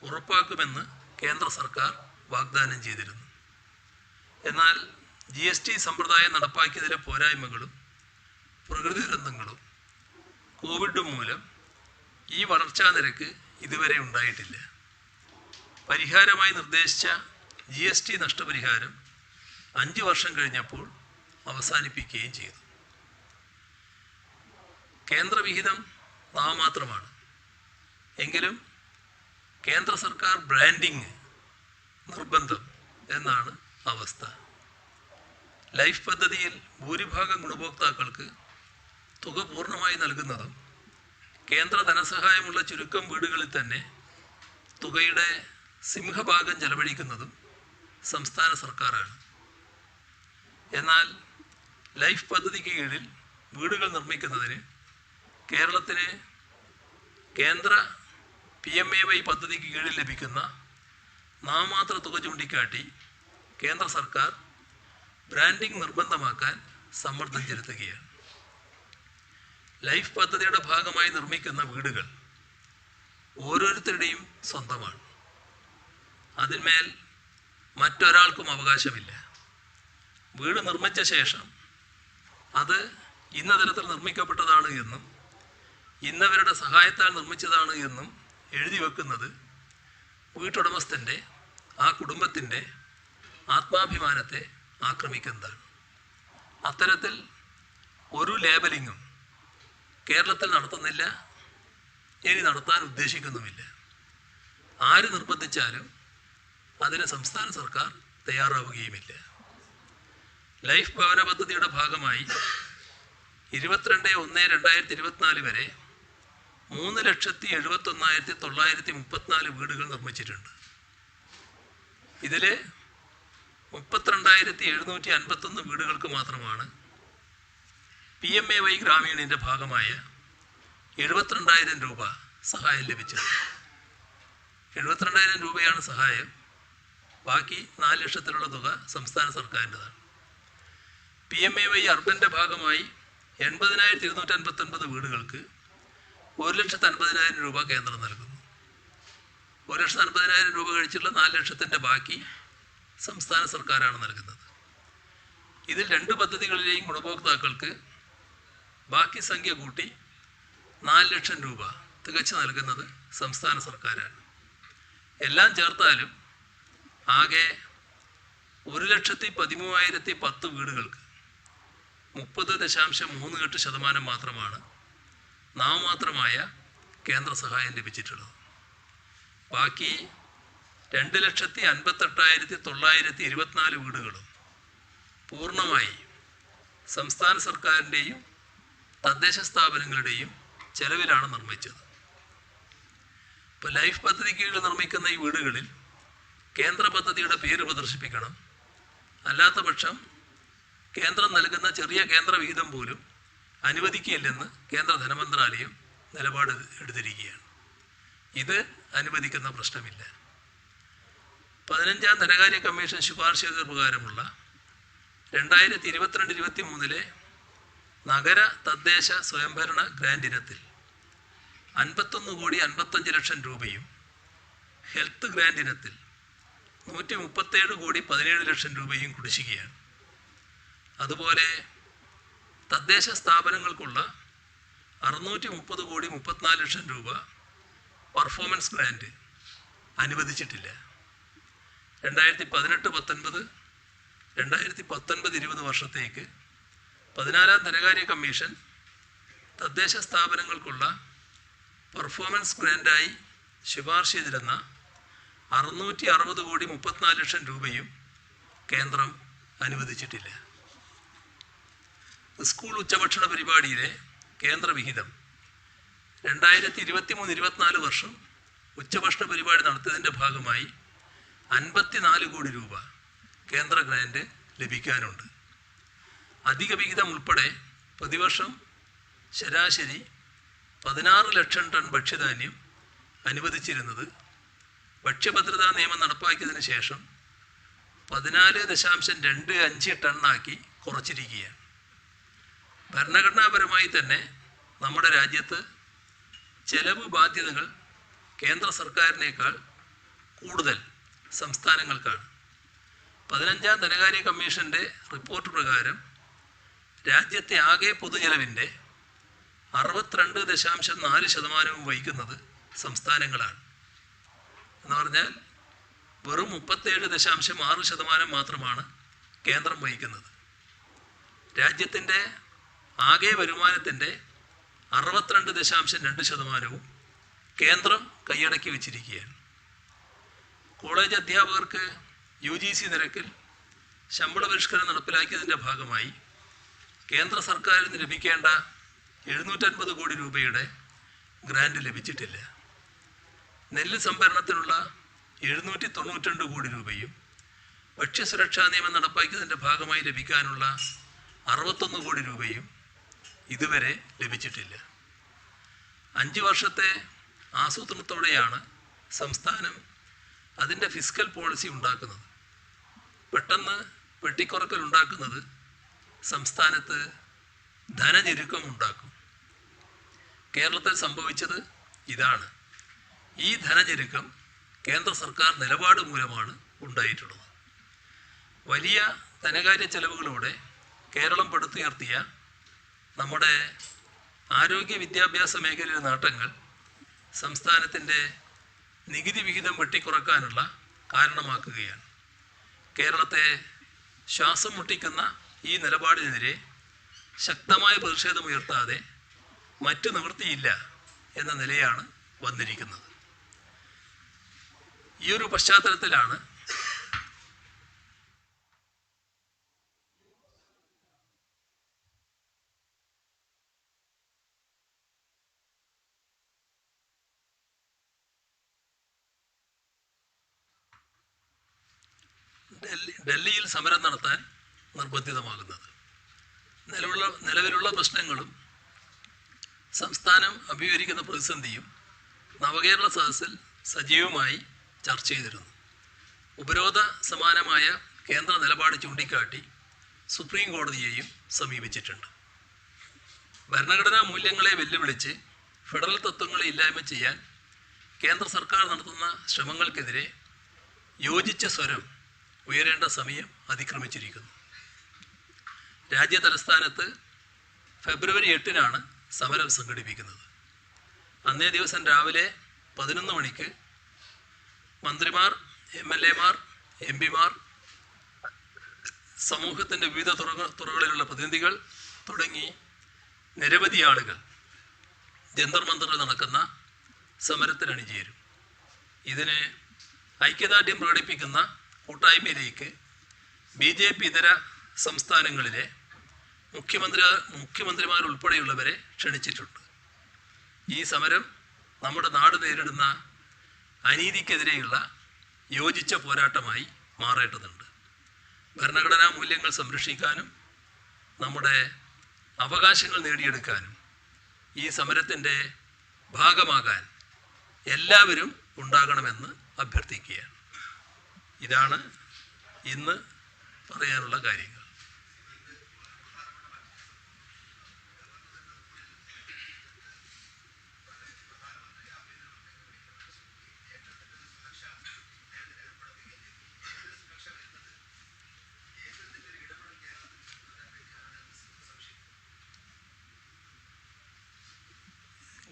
ഉറപ്പാക്കുമെന്ന് കേന്ദ്ര സർക്കാർ വാഗ്ദാനം ചെയ്തിരുന്നു. എന്നാൽ GST സമ്പ്രദായം നടപ്പാക്കിയതിലെ പോരായ്മകളും പ്രകൃതി ദുരന്തങ്ങളും കോവിഡും മൂലം ഈ വളർച്ചാ നിരക്ക് ഇതുവരെ ഉണ്ടായിട്ടില്ല. പരിഹാരമായി നിർദ്ദേശിച്ച GST നഷ്ടപരിഹാരം 5 വർഷം കഴിഞ്ഞപ്പോൾ അവസാനിപ്പിക്കുകയും ചെയ്തു. കേന്ദ്രവിഹിതം നാമമാത്രമാണ്. എങ്കിലും കേന്ദ്ര സർക്കാർ ബ്രാൻഡിങ് നിർബന്ധം എന്നാണ് അവസ്ഥ. ലൈഫ് പദ്ധതിയിൽ ഭൂരിഭാഗം ഗുണഭോക്താക്കൾക്ക് തുക പൂർണ്ണമായി നൽകുന്നതും കേന്ദ്ര ധനസഹായമുള്ള ചുരുക്കം വീടുകളിൽ തന്നെ തുകയുടെ സിംഹഭാഗം ചെലവഴിക്കുന്നതും സംസ്ഥാന സർക്കാരാണ്. എന്നാൽ ലൈഫ് പദ്ധതിക്ക് കീഴിൽ വീടുകൾ നിർമ്മിക്കുന്നതിന് കേരളത്തിന് കേന്ദ്ര PMAY പദ്ധതിക്ക് കീഴിൽ ലഭിക്കുന്ന നാമമാത്ര തുക ചൂണ്ടിക്കാട്ടി കേന്ദ്ര സർക്കാർ ബ്രാൻഡിംഗ് നിർബന്ധമാക്കാൻ സമ്മർദ്ദം ചെലുത്തുകയാണ്. ലൈഫ് പദ്ധതിയുടെ ഭാഗമായി നിർമ്മിക്കുന്ന വീടുകൾ ഓരോരുത്തരുടെയും സ്വന്തമാണ്. അതിന്മേൽ മറ്റൊരാൾക്കും അവകാശമില്ല. വീട് നിർമ്മിച്ച ശേഷം അത് ഇന്ന തരത്തിൽ നിർമ്മിക്കപ്പെട്ടതാണ് എന്നും ഇന്നവരുടെ സഹായത്താൽ നിർമ്മിച്ചതാണ് എന്നും എഴുതി വെക്കുന്നത് വീട്ടുടമസ്ഥൻ്റെ ആ കുടുംബത്തിൻ്റെ ആത്മാഭിമാനത്തെ ആക്രമിക്കുന്നതാണ്. അത്തരത്തിൽ ഒരു ലേബലിങ്ങും കേരളത്തിൽ നടത്തുന്നില്ല, ഇനി നടത്താൻ ഉദ്ദേശിക്കുന്നുമില്ല. ആര് നിർബന്ധിച്ചാലും അതിന് സംസ്ഥാന സർക്കാർ തയ്യാറാവുകയുമില്ല. ലൈഫ് ഭവന പദ്ധതിയുടെ ഭാഗമായി 22/1/2024 വരെ 3,71,934 വീടുകൾ നിർമ്മിച്ചിട്ടുണ്ട്. ഇതിൽ 32,751 വീടുകൾക്ക് മാത്രമാണ് PMAY ഗ്രാമീണിൻ്റെ ഭാഗമായ 72,000 രൂപ സഹായം ലഭിച്ചത്. 72,000 രൂപയാണ് സഹായം. ബാക്കി 4 ലക്ഷത്തിലുള്ള തുക സംസ്ഥാന സർക്കാരിൻ്റെതാണ്. PMAY അർബൻ്റെ ഭാഗമായി 80,259 വീടുകൾക്ക് 1,50,000 രൂപ കേന്ദ്രം നൽകുന്നു. 1,50,000 രൂപ കഴിച്ചുള്ള 4 ലക്ഷത്തിൻ്റെ ബാക്കി സംസ്ഥാന സർക്കാരാണ് നൽകുന്നത്. ഇതിൽ 2 പദ്ധതികളിലെയും ഗുണഭോക്താക്കൾക്ക് ബാക്കി സംഖ്യ കൂട്ടി 4 ലക്ഷം രൂപ തികച്ചു നൽകുന്നത് സംസ്ഥാന സർക്കാരാണ്. എല്ലാം ചേർത്താലും ആകെ 1,13,010 വീടുകൾക്ക് 30.38% മാത്രമാണ് നാമമാത്രമായ കേന്ദ്ര സഹായം ലഭിച്ചിട്ടുള്ളത്. ബാക്കി 2,58,924 വീടുകളും പൂർണ്ണമായി സംസ്ഥാന സർക്കാരിൻ്റെയും തദ്ദേശ സ്ഥാപനങ്ങളുടെയും ചെലവിലാണ് നിർമ്മിച്ചത്. ഇപ്പോൾ ലൈഫ് പദ്ധതി കീഴിൽ നിർമ്മിക്കുന്ന ഈ വീടുകളിൽ കേന്ദ്ര പദ്ധതിയുടെ പേര് പ്രദർശിപ്പിക്കണം. അല്ലാത്ത പക്ഷം കേന്ദ്രം നൽകുന്ന ചെറിയ കേന്ദ്ര വിഹിതം പോലും അനുവദിക്കില്ലെന്ന് കേന്ദ്ര ധനമന്ത്രാലയം നിലപാട് എടുത്തിരിക്കുകയാണ്. ഇത് അനുവദിക്കുന്ന പ്രശ്നമില്ല. 15ാം ധനകാര്യ കമ്മീഷൻ ശുപാർശ ചെയ്ത പ്രകാരമുള്ള 2022-23 നഗര തദ്ദേശ സ്വയംഭരണ ഗ്രാൻഡ് ഇനത്തിൽ 51,55,00,000 രൂപയും ഹെൽത്ത് ഗ്രാൻഡ് ഇനത്തിൽ 137,17,00,000 രൂപയും കുടിശ്ശികയാണ്. അതുപോലെ തദ്ദേശ സ്ഥാപനങ്ങൾക്കുള്ള 630,34,00,000 രൂപ പെർഫോമൻസ് ഗ്രാൻഡ് അനുവദിച്ചിട്ടില്ല. 2018-19, 2019-20 വർഷത്തേക്ക് 14ാം ധനകാര്യ കമ്മീഷൻ തദ്ദേശ സ്ഥാപനങ്ങൾക്കുള്ള പെർഫോമൻസ് ഗ്രാൻഡായി ശുപാർശ ചെയ്തിരുന്ന 660,34,00,000 രൂപയും കേന്ദ്രം അനുവദിച്ചിട്ടില്ല. സ്കൂൾ ഉച്ചഭക്ഷണ പരിപാടിയിലെ കേന്ദ്ര വിഹിതം 2023-24 വർഷം ഉച്ചഭക്ഷണ പരിപാടി നടത്തിയതിൻ്റെ ഭാഗമായി 54 കോടി രൂപ കേന്ദ്ര ഗ്രാൻഡ് ലഭിക്കാനുണ്ട്. അധിക വിഹിതം ഉൾപ്പെടെ പ്രതിവർഷം ശരാശരി 16 ലക്ഷം ടൺ ഭക്ഷ്യധാന്യം അനുവദിച്ചിരുന്നത് ഭക്ഷ്യഭദ്രതാ നിയമം നടപ്പാക്കിയതിന് ശേഷം 14.25 ടണ്ണാക്കി കുറച്ചിരിക്കുകയാണ്. ഭരണഘടനാപരമായി തന്നെ നമ്മുടെ രാജ്യത്ത് ചെലവ് ബാധ്യതകൾ കേന്ദ്ര സർക്കാരിനേക്കാൾ കൂടുതൽ സംസ്ഥാനങ്ങൾക്കാണ്. 15ാം ധനകാര്യ കമ്മീഷൻ്റെ റിപ്പോർട്ട് പ്രകാരം രാജ്യത്തെ ആകെ പൊതുചെലവിൻ്റെ 62.4% വഹിക്കുന്നത് സംസ്ഥാനങ്ങളാണ്. എന്ന് പറഞ്ഞാൽ വെറും 37.6% മാത്രമാണ് കേന്ദ്രം വഹിക്കുന്നത്. രാജ്യത്തിൻ്റെ ആകെ വരുമാനത്തിൻ്റെ 62.2% കേന്ദ്രം കൈയടക്കി വച്ചിരിക്കുകയാണ്. കോളേജ് അധ്യാപകർക്ക് UGC നിരക്കിൽ ശമ്പള പരിഷ്കരണം നടപ്പിലാക്കിയതിൻ്റെ ഭാഗമായി കേന്ദ്ര സർക്കാരിൽ നിന്ന് ലഭിക്കേണ്ട 750 കോടി രൂപയുടെ ഗ്രാൻഡ് ലഭിച്ചിട്ടില്ല. നെല്ല് സംഭരണത്തിനുള്ള 792 കോടി രൂപയും ഭക്ഷ്യസുരക്ഷാ നിയമം നടപ്പാക്കിയതിൻ്റെ ഭാഗമായി ലഭിക്കാനുള്ള 61 കോടി രൂപയും ഇതുവരെ ലഭിച്ചിട്ടില്ല. 5 വർഷത്തെ ആസൂത്രണത്തോടെയാണ് സംസ്ഥാനം അതിൻ്റെ ഫിസ്ക്കൽ പോളിസി ഉണ്ടാക്കുന്നത്. പെട്ടെന്ന് വെട്ടിക്കുറക്കൽ ഉണ്ടാക്കുന്നത് സംസ്ഥാനത്ത് ധനഞെരുക്കം ഉണ്ടാക്കും. കേരളത്തിൽ സംഭവിച്ചത് ഇതാണ്. ഈ ധനഞെരുക്കം കേന്ദ്ര സർക്കാർ നിലപാട് മൂലമാണ് ഉണ്ടായിട്ടുള്ളത്. വലിയ ധനകാര്യ ചെലവുകളോടെ കേരളം പടുത്തുയർത്തിയ നമ്മുടെ ആരോഗ്യ വിദ്യാഭ്യാസ മേഖലയിലെ നേട്ടങ്ങൾ സംസ്ഥാനത്തിൻ്റെ നികുതി വിഹിതം വെട്ടിക്കുറക്കാനുള്ള കാരണമാക്കുകയാണ്. കേരളത്തെ ശ്വാസം മുട്ടിക്കുന്ന ഈ നിലപാടിനെതിരെ ശക്തമായ പ്രതിഷേധമുയർത്താതെ മറ്റു നിവൃത്തിയില്ല എന്ന നിലയാണ് വന്നിരിക്കുന്നത്. ഈ ഒരു പശ്ചാത്തലത്തിലാണ് ഡൽഹിയിൽ സമരം നടത്താൻ നിർബന്ധിതമാകുന്നത്. നിലവിലുള്ള പ്രശ്നങ്ങളും സംസ്ഥാനം അഭിമുഖീകരിക്കുന്ന പ്രതിസന്ധിയും നവകേരള സദസ്സിൽ സജീവമായി ചർച്ച ചെയ്തിരുന്നു. ഉപരോധ സമാനമായ കേന്ദ്ര നിലപാട് ചൂണ്ടിക്കാട്ടി സുപ്രീം കോടതിയെയും സമീപിച്ചിട്ടുണ്ട്. ഭരണഘടനാ മൂല്യങ്ങളെ വെല്ലുവിളിച്ച് ഫെഡറൽ തത്വങ്ങളെ ഇല്ലായ്മ ചെയ്യാൻ കേന്ദ്ര സർക്കാർ നടത്തുന്ന ശ്രമങ്ങൾക്കെതിരെ യോജിച്ച സ്വരം ഉയരേണ്ട സമയം അതിക്രമിച്ചിരിക്കുന്നു. രാജ്യ തലസ്ഥാനത്ത് ഫെബ്രുവരി 8-നാണ് സമരം സംഘടിപ്പിക്കുന്നത്. അന്നേ ദിവസം രാവിലെ 11 മണിക്ക് മന്ത്രിമാർ, MLA-മാർ, MP-മാർ, സമൂഹത്തിൻ്റെ വിവിധ തുറകളിലുള്ള പ്രതിനിധികൾ തുടങ്ങി നിരവധി ആളുകൾ ജന്തർ മന്ദറിൽ നടക്കുന്ന സമരത്തിൽ അണിചേരും. ഇതിന് ഐക്യദാർഢ്യം പ്രകടിപ്പിക്കുന്ന കൂട്ടായ്മയിലേക്ക് BJP ഇതര സംസ്ഥാനങ്ങളിലെ മുഖ്യമന്ത്രിമാരുൾപ്പെടെയുള്ളവരെ ക്ഷണിച്ചിട്ടുണ്ട്. ഈ സമരം നമ്മുടെ നാട് നേരിടുന്ന അനീതിക്കെതിരെയുള്ള യോജിച്ച പോരാട്ടമായി മാറേണ്ടതുണ്ട്. ഭരണഘടനാ മൂല്യങ്ങൾ സംരക്ഷിക്കാനും നമ്മുടെ അവകാശങ്ങൾ നേടിയെടുക്കാനും ഈ സമരത്തിൻ്റെ ഭാഗമാകാൻ എല്ലാവരും ഉണ്ടാകണമെന്ന് അഭ്യർത്ഥിക്കുകയാണ്. ഇതാണ് ഇന്ന് പറയാനുള്ള കാര്യങ്ങൾ.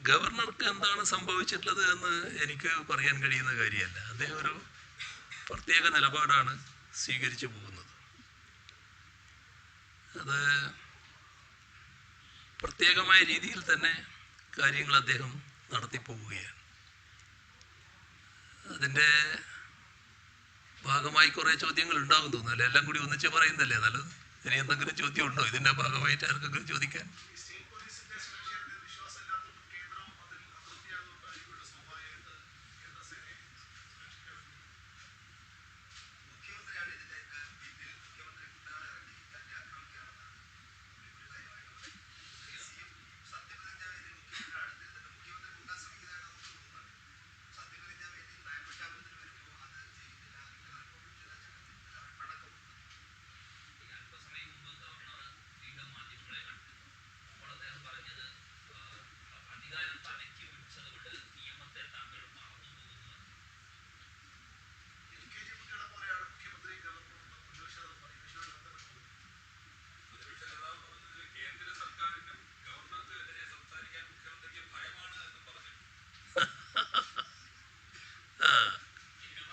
ഗവർണർക്ക് എന്താണ് സംഭവിച്ചിട്ടുള്ളത് എന്ന് എനിക്ക് പറയാൻ കഴിയുന്ന കാര്യമല്ല. അദ്ദേഹം ഒരു പ്രത്യേക നിലപാടാണ് സ്വീകരിച്ചു പോകുന്നത്. അത് പ്രത്യേകമായ രീതിയിൽ തന്നെ കാര്യങ്ങൾ അദ്ദേഹം നടത്തിപ്പോവുകയാണ്. അതിൻ്റെ ഭാഗമായി കുറേ ചോദ്യങ്ങൾ ഉണ്ടാകും തോന്നുന്നല്ലേ. എല്ലാം കൂടി ഒന്നിച്ച് പറയുന്നല്ലേ നല്ലത്. ഇനി എന്തെങ്കിലും ചോദ്യം ഉണ്ടോ ഇതിൻ്റെ ഭാഗമായിട്ട് ആർക്കെങ്കിലും ചോദിക്കാൻ?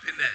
പിന്നെ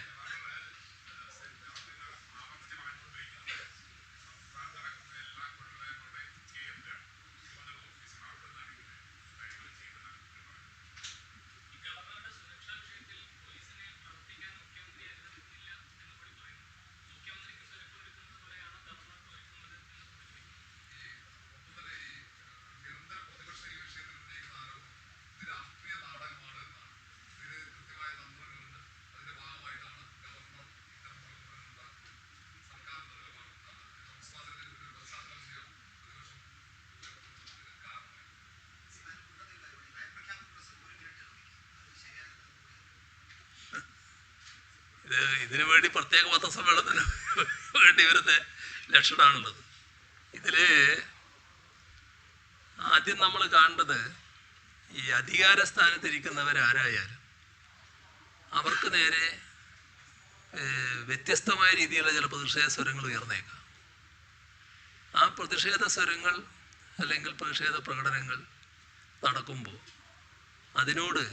ഇതിനു വേണ്ടി പ്രത്യേക പത്രസമ്മേളനത്തിന് വേണ്ടി വരുന്ന ലക്ഷണമാണുള്ളത്. ഇതിൽ ആദ്യം നമ്മൾ കാണേണ്ടത് ഈ അധികാര സ്ഥാനത്തിരിക്കുന്നവരാരായാലും അവർക്ക് നേരെ വ്യത്യസ്തമായ രീതിയിലുള്ള ചില പ്രതിഷേധ സ്വരങ്ങൾ ഉയർന്നേക്കാം. ആ പ്രതിഷേധ സ്വരങ്ങൾ അല്ലെങ്കിൽ പ്രതിഷേധ പ്രകടനങ്ങൾ നടക്കുമ്പോൾ അതിനോട്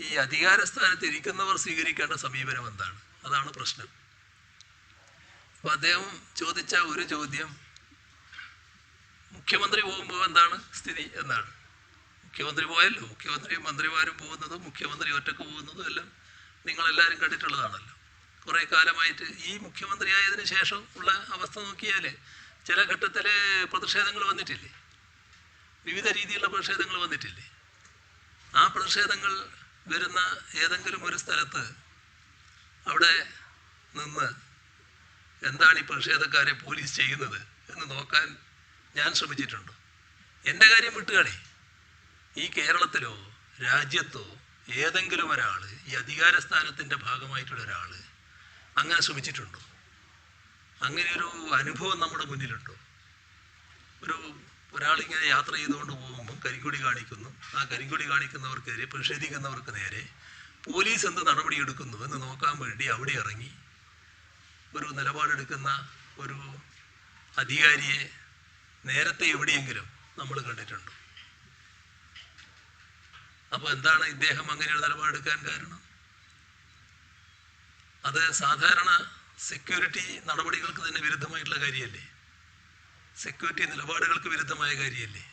ഈ അധികാരസ്ഥാനത്ത് ഇരിക്കുന്നവർ സ്വീകരിക്കേണ്ട സമീപനം എന്താണ്? അതാണ് പ്രശ്നം. അപ്പോൾ അദ്ദേഹം ചോദിച്ച ഒരു ചോദ്യം, മുഖ്യമന്ത്രി പോകുമ്പോൾ എന്താണ് സ്ഥിതി എന്നാണ്. മുഖ്യമന്ത്രി പോയല്ലോ, മുഖ്യമന്ത്രിയും മന്ത്രിമാരും പോകുന്നതും മുഖ്യമന്ത്രി ഒറ്റക്ക് പോകുന്നതും എല്ലാം നിങ്ങളെല്ലാവരും കണ്ടിട്ടുള്ളതാണല്ലോ. കുറേ കാലമായിട്ട് ഈ മുഖ്യമന്ത്രിയായതിനു ശേഷം ഉള്ള അവസ്ഥ നോക്കിയാൽ ചില ഘട്ടത്തിൽ പ്രതിഷേധങ്ങൾ വന്നിട്ടില്ലേ, വിവിധ രീതിയിലുള്ള പ്രതിഷേധങ്ങൾ വന്നിട്ടില്ലേ. ആ പ്രതിഷേധങ്ങൾ വരുന്ന ഏതെങ്കിലും ഒരു സ്ഥലത്ത് അവിടെ നിന്ന് എന്താണ് ഈ പ്രതിഷേധക്കാരെ പോലീസ് ചെയ്യുന്നത് എന്ന് നോക്കാൻ ഞാൻ ശ്രമിച്ചിട്ടുണ്ട്. എൻ്റെ കാര്യം വിട്ടുകളി, ഈ കേരളത്തിലോ രാജ്യത്തോ ഏതെങ്കിലും ഒരാൾ, ഈ അധികാരസ്ഥാനത്തിൻ്റെ ഭാഗമായിട്ടുള്ള ഒരാൾ അങ്ങനെ ശ്രമിച്ചിട്ടുണ്ടോ? അങ്ങനെയൊരു അനുഭവം നമ്മുടെ മുന്നിലുണ്ടോ? ഒരാളിങ്ങനെ യാത്ര ചെയ്തുകൊണ്ട് പോകുമ്പോൾ കരിങ്കൊടി കാണിക്കുന്നു, ആ കരിങ്കൊടി കാണിക്കുന്നവർക്കെതിരെ പ്രതിഷേധിക്കുന്നവർക്ക് നേരെ പോലീസ് എന്ത് നടപടിയെടുക്കുന്നു എന്ന് നോക്കാൻ വേണ്ടി അവിടെ ഇറങ്ങി ഒരു നിലപാടെടുക്കുന്ന ഒരു അധികാരിയെ നേരത്തെ എവിടെയെങ്കിലും നമ്മൾ കണ്ടിട്ടുണ്ടോ? അപ്പോൾ എന്താണ് ഇദ്ദേഹം അങ്ങനെയൊരു നിലപാടെടുക്കാൻ കാരണം? അത് സാധാരണ സെക്യൂരിറ്റി നടപടികൾക്ക് തന്നെ വിരുദ്ധമായിട്ടുള്ള കാര്യമല്ലേ, സെക്യൂരിറ്റി നിലപാടുകൾക്ക് വിരുദ്ധമായ കാര്യമല്ലേ.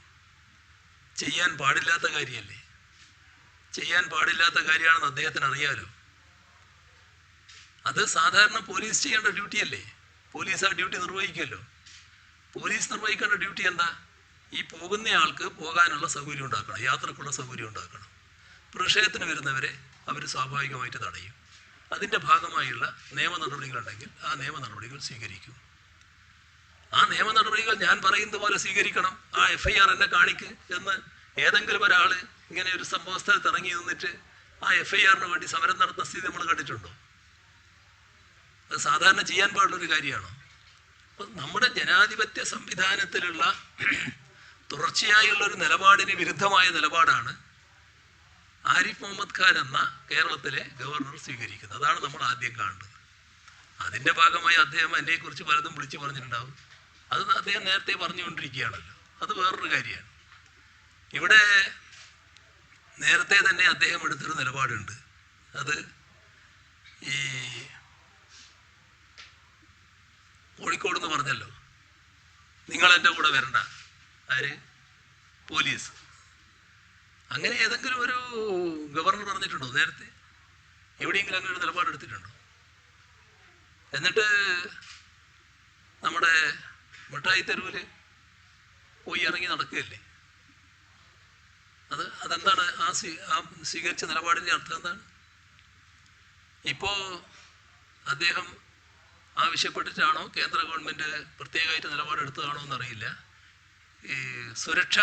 ചെയ്യാൻ പാടില്ലാത്ത കാര്യമല്ലേ? ചെയ്യാൻ പാടില്ലാത്ത കാര്യമാണെന്ന് അദ്ദേഹത്തിന് അറിയാലോ. അത് സാധാരണ പോലീസ് ചെയ്യേണ്ട ഡ്യൂട്ടിയല്ലേ? പോലീസ് ആ ഡ്യൂട്ടി നിർവഹിക്കുമല്ലോ. പോലീസ് നിർവഹിക്കേണ്ട ഡ്യൂട്ടി എന്താ? ഈ പോകുന്നയാൾക്ക് പോകാനുള്ള സൗകര്യം ഉണ്ടാക്കണം, യാത്രക്കുള്ള സൗകര്യം ഉണ്ടാക്കണം. പ്രതിഷേധത്തിന് വരുന്നവരെ അവർ സ്വാഭാവികമായിട്ട് തടയും. അതിൻ്റെ ഭാഗമായുള്ള നിയമ നടപടികളുണ്ടെങ്കിൽ ആ നിയമ നടപടികൾ സ്വീകരിക്കും. ആ നിയമ നടപടികൾ ഞാൻ പറയുന്നത് പോലെ സ്വീകരിക്കണം. ആ FIR എന്നെ കാണിക്ക് എന്ന് ഏതെങ്കിലും ഒരാൾ ഇങ്ങനെ ഒരു സംഭവ സ്ഥലത്ത് ഇറങ്ങി നിന്നിട്ട് ആ FIRന് വേണ്ടി സമരം നടത്തുന്ന സ്ഥിതി നമ്മൾ കണ്ടിട്ടുണ്ടോ? അത് സാധാരണ ചെയ്യാൻ പാടുള്ളൊരു കാര്യമാണോ? അപ്പം നമ്മുടെ ജനാധിപത്യ സംവിധാനത്തിലുള്ള തുടർച്ചയായുള്ളൊരു നിലപാടിന് വിരുദ്ധമായ നിലപാടാണ് ആരിഫ് മുഹമ്മദ് ഖാൻ എന്ന കേരളത്തിലെ ഗവർണർ സ്വീകരിക്കുന്നത്. അതാണ് നമ്മൾ ആദ്യം കാണേണ്ടത്. അതിൻ്റെ ഭാഗമായി അദ്ദേഹം എന്നെക്കുറിച്ച് പലതും വിളിച്ചു പറഞ്ഞിട്ടുണ്ടാവും. അത് അദ്ദേഹം നേരത്തെ പറഞ്ഞുകൊണ്ടിരിക്കുകയാണല്ലോ. അത് വേറൊരു കാര്യമാണ്. ഇവിടെ നേരത്തെ തന്നെ അദ്ദേഹം എടുത്തൊരു നിലപാടുണ്ട്. അത് ഈ കോഴിക്കോട് എന്ന് പറഞ്ഞല്ലോ, നിങ്ങൾ എൻ്റെ കൂടെ വരണ്ട. ആര്? പോലീസ്. അങ്ങനെ ഏതെങ്കിലും ഒരു ഗവർണർ പറഞ്ഞിട്ടുണ്ടോ നേരത്തെ? എവിടെയെങ്കിലും അങ്ങനെ ഒരു നിലപാടെടുത്തിട്ടുണ്ടോ? എന്നിട്ട് നമ്മുടെ മിഠായി തെരുവിൽ പോയി ഇറങ്ങി നടക്കുകയല്ലേ? അതെന്താണ്? ആ സ്വീകരിച്ച നിലപാടിൻ്റെ അർത്ഥം എന്താണ്? ഇപ്പോൾ അദ്ദേഹം ആവശ്യപ്പെട്ടിട്ടാണോ കേന്ദ്ര ഗവൺമെൻറ് പ്രത്യേകമായിട്ട് നിലപാടെടുത്തതാണോ എന്നറിയില്ല, ഈ സുരക്ഷ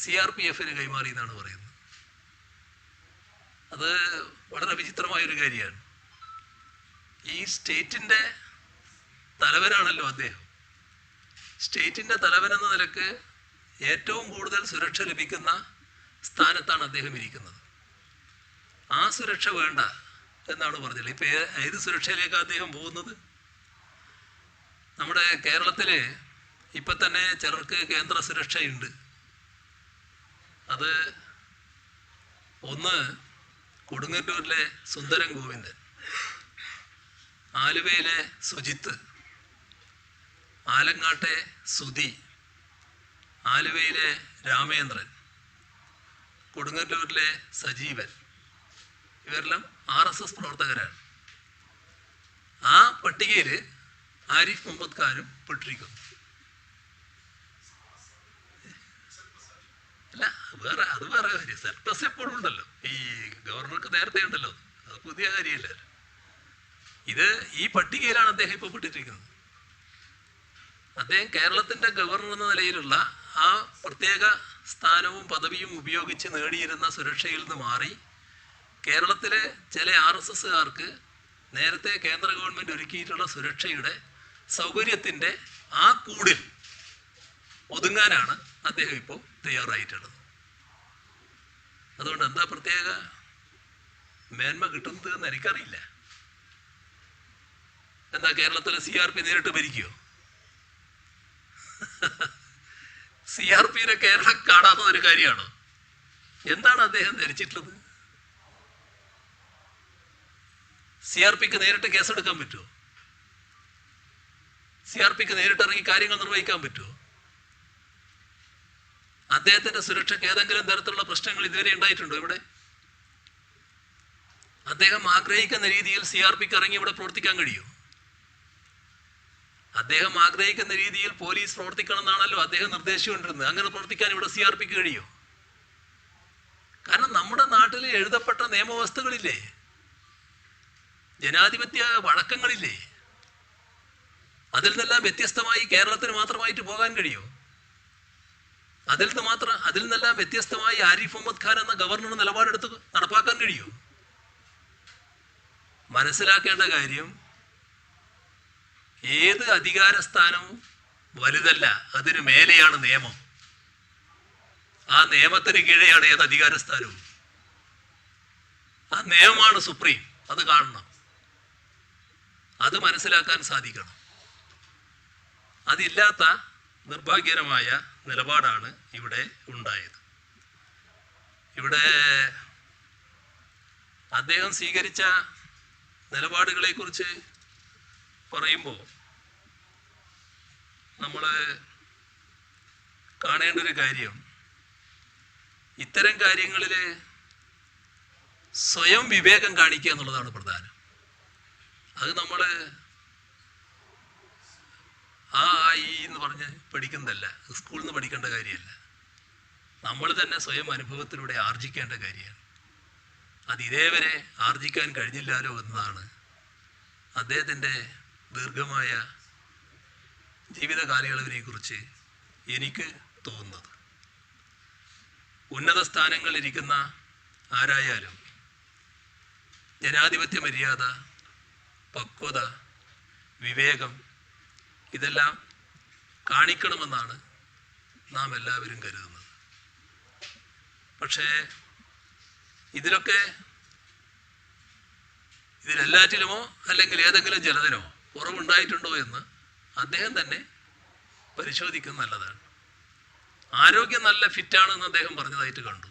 CRPFന് കൈമാറി എന്നാണ് പറയുന്നത്. അത് വളരെ വിചിത്രമായൊരു കാര്യമാണ്. ഈ സ്റ്റേറ്റിൻ്റെ തലവനാണല്ലോ അദ്ദേഹം. സ്റ്റേറ്റിൻ്റെ തലവൻ എന്ന നിലക്ക് ഏറ്റവും കൂടുതൽ സുരക്ഷ ലഭിക്കുന്ന സ്ഥാനത്താണ് അദ്ദേഹം ഇരിക്കുന്നത്. ആ സുരക്ഷ വേണ്ട എന്നാണ് പറഞ്ഞത്. ഇപ്പം ഏത് സുരക്ഷയിലേക്കാണ് അദ്ദേഹം പോകുന്നത്? നമ്മുടെ കേരളത്തിൽ ഇപ്പം തന്നെ ചിലർക്ക് കേന്ദ്ര സുരക്ഷയുണ്ട്. അത് ഒന്ന് കൊടുങ്ങല്ലൂരിലെ സുന്ദരൻ ഗോവിന്ദൻ, ആലുവയിലെ സുജിത്ത്, ആലങ്ങാട്ടെ സുധി, ആലുവയിലെ രാമേന്ദ്രൻ, കൊടുങ്ങല്ലൂരിലെ സജീവൻ, ഇവരെല്ലാം RSS പ്രവർത്തകരാണ്. ആ പട്ടികയിൽ ആരിഫ് മുഹമ്മദ് ഖാനും പെട്ടിരിക്കുന്നു. അല്ല, അത് വേറെ കാര്യം. സർപ്ലസ് എപ്പോഴും ഉണ്ടല്ലോ. ഈ ഗവർണർക്ക് നേരത്തെ ഉണ്ടല്ലോ, അത് പുതിയ കാര്യമല്ല. ഇത് ഈ പട്ടികയിലാണ് അദ്ദേഹം ഇപ്പോൾ പെട്ടിരിക്കുന്നത്. അദ്ദേഹം കേരളത്തിൻ്റെ ഗവർണർ എന്ന നിലയിലുള്ള ആ പ്രത്യേക സ്ഥാനവും പദവിയും ഉപയോഗിച്ച് നേടിയിരുന്ന സുരക്ഷയിൽ നിന്ന് മാറി കേരളത്തിലെ ചില RSSകാർക്ക് നേരത്തെ കേന്ദ്ര ഗവൺമെൻറ് ഒരുക്കിയിട്ടുള്ള സുരക്ഷയുടെ സൗകര്യത്തിൻ്റെ ആ കൂടിൽ ഒതുങ്ങാനാണ് അദ്ദേഹം ഇപ്പോൾ തയ്യാറായിട്ടുള്ളത്. അതുകൊണ്ട് എന്താ പ്രത്യേക മേന്മ കിട്ടുന്നത് എന്ന് എനിക്കറിയില്ല. എന്താ കേരളത്തിലെ CRP നേരിട്ട് ഭരിക്കുമോ? CRPനെ കേരളം കാണാത്ത ഒരു കാര്യമാണോ? എന്താണ് അദ്ദേഹം ധരിച്ചിട്ടുള്ളത്? CRPക്ക് നേരിട്ട് കേസെടുക്കാൻ പറ്റുമോ? CRPക്ക് നേരിട്ട് ഇറങ്ങി കാര്യങ്ങൾ നിർവഹിക്കാൻ പറ്റുമോ? അദ്ദേഹത്തിന്റെ സുരക്ഷയ്ക്ക് ഏതെങ്കിലും തരത്തിലുള്ള പ്രശ്നങ്ങൾ ഇതുവരെ ഉണ്ടായിട്ടുണ്ടോ ഇവിടെ? അദ്ദേഹം ആഗ്രഹിക്കുന്ന രീതിയിൽ CRPക്ക് ഇറങ്ങി ഇവിടെ പ്രവർത്തിക്കാൻ കഴിയുമോ? അദ്ദേഹം ആഗ്രഹിക്കുന്ന രീതിയിൽ പോലീസ് പ്രവർത്തിക്കണം എന്നാണല്ലോ അദ്ദേഹം നിർദ്ദേശിച്ചുകൊണ്ടിരുന്നത്. അങ്ങനെ പ്രവർത്തിക്കാൻ ഇവിടെ CRPക്ക് കഴിയുമോ? കാരണം നമ്മുടെ നാട്ടിൽ എഴുതപ്പെട്ട നിയമവ്യവസ്ഥകളില്ലേ, ജനാധിപത്യ വഴക്കങ്ങളില്ലേ, അതിൽ നിന്നെല്ലാം വ്യത്യസ്തമായി കേരളത്തിന് മാത്രമായിട്ട് പോകാൻ കഴിയുമോ? അതിൽ നിന്നെല്ലാം വ്യത്യസ്തമായി ആരിഫ് മുഹമ്മദ് ഖാൻ എന്ന ഗവർണർ നിലപാടെടുത്ത് നടപ്പാക്കാൻ കഴിയുമോ? മനസ്സിലാക്കേണ്ട കാര്യം, ഏത് അധികാരസ്ഥാനവും വലുതല്ല, അതിനു മേലെയാണ് നിയമം. ആ നിയമത്തിന് കീഴെയാണ് ഏത് അധികാരസ്ഥാനവും. ആ നിയമമാണ് സുപ്രീം. അത് കാണണം, അത് മനസ്സിലാക്കാൻ സാധിക്കണം. അതില്ലാത്ത നിർഭാഗ്യകരമായ നിലപാടാണ് ഇവിടെ ഉണ്ടായത്. ഇവിടെ അദ്ദേഹം സ്വീകരിച്ച നിലപാടുകളെക്കുറിച്ച് പറയുമ്പോൾ നമ്മൾ കാണേണ്ട ഒരു കാര്യം, ഇത്തരം കാര്യങ്ങളിൽ സ്വയം വിവേകം കാണിക്കുക എന്നുള്ളതാണ് പ്രധാനം. അത് നമ്മൾ ഈ എന്ന് പറഞ്ഞ് പഠിക്കുന്നതല്ല, സ്കൂളിൽ നിന്ന് പഠിക്കേണ്ട കാര്യമല്ല. നമ്മൾ തന്നെ സ്വയം അനുഭവത്തിലൂടെ ആർജിക്കേണ്ട കാര്യമാണ്. അത് ഇതേവരെ ആർജിക്കാൻ കഴിഞ്ഞില്ലാലോ എന്നതാണ് അദ്ദേഹത്തിൻ്റെ ദീർഘമായ ജീവിത കാലയളവിനെ കുറിച്ച് എനിക്ക് തോന്നുന്നത്. ഉന്നത സ്ഥാനങ്ങളിലിരിക്കുന്ന ആരായാലും ജനാധിപത്യ മര്യാദ, പക്വത, വിവേകം ഇതെല്ലാം കാണിക്കണമെന്നാണ് നാം എല്ലാവരും കരുതുന്നത്. പക്ഷേ ഇതിലെല്ലാറ്റിലുമോ അല്ലെങ്കിൽ ഏതെങ്കിലും ചിലതിനോ കുറവുണ്ടായിട്ടുണ്ടോ എന്ന് അദ്ദേഹം തന്നെ പരിശോധിക്കുന്നത് നല്ലതാണ്. ആരോഗ്യം നല്ല ഫിറ്റാണെന്ന് അദ്ദേഹം പറഞ്ഞതായിട്ട് കണ്ടു.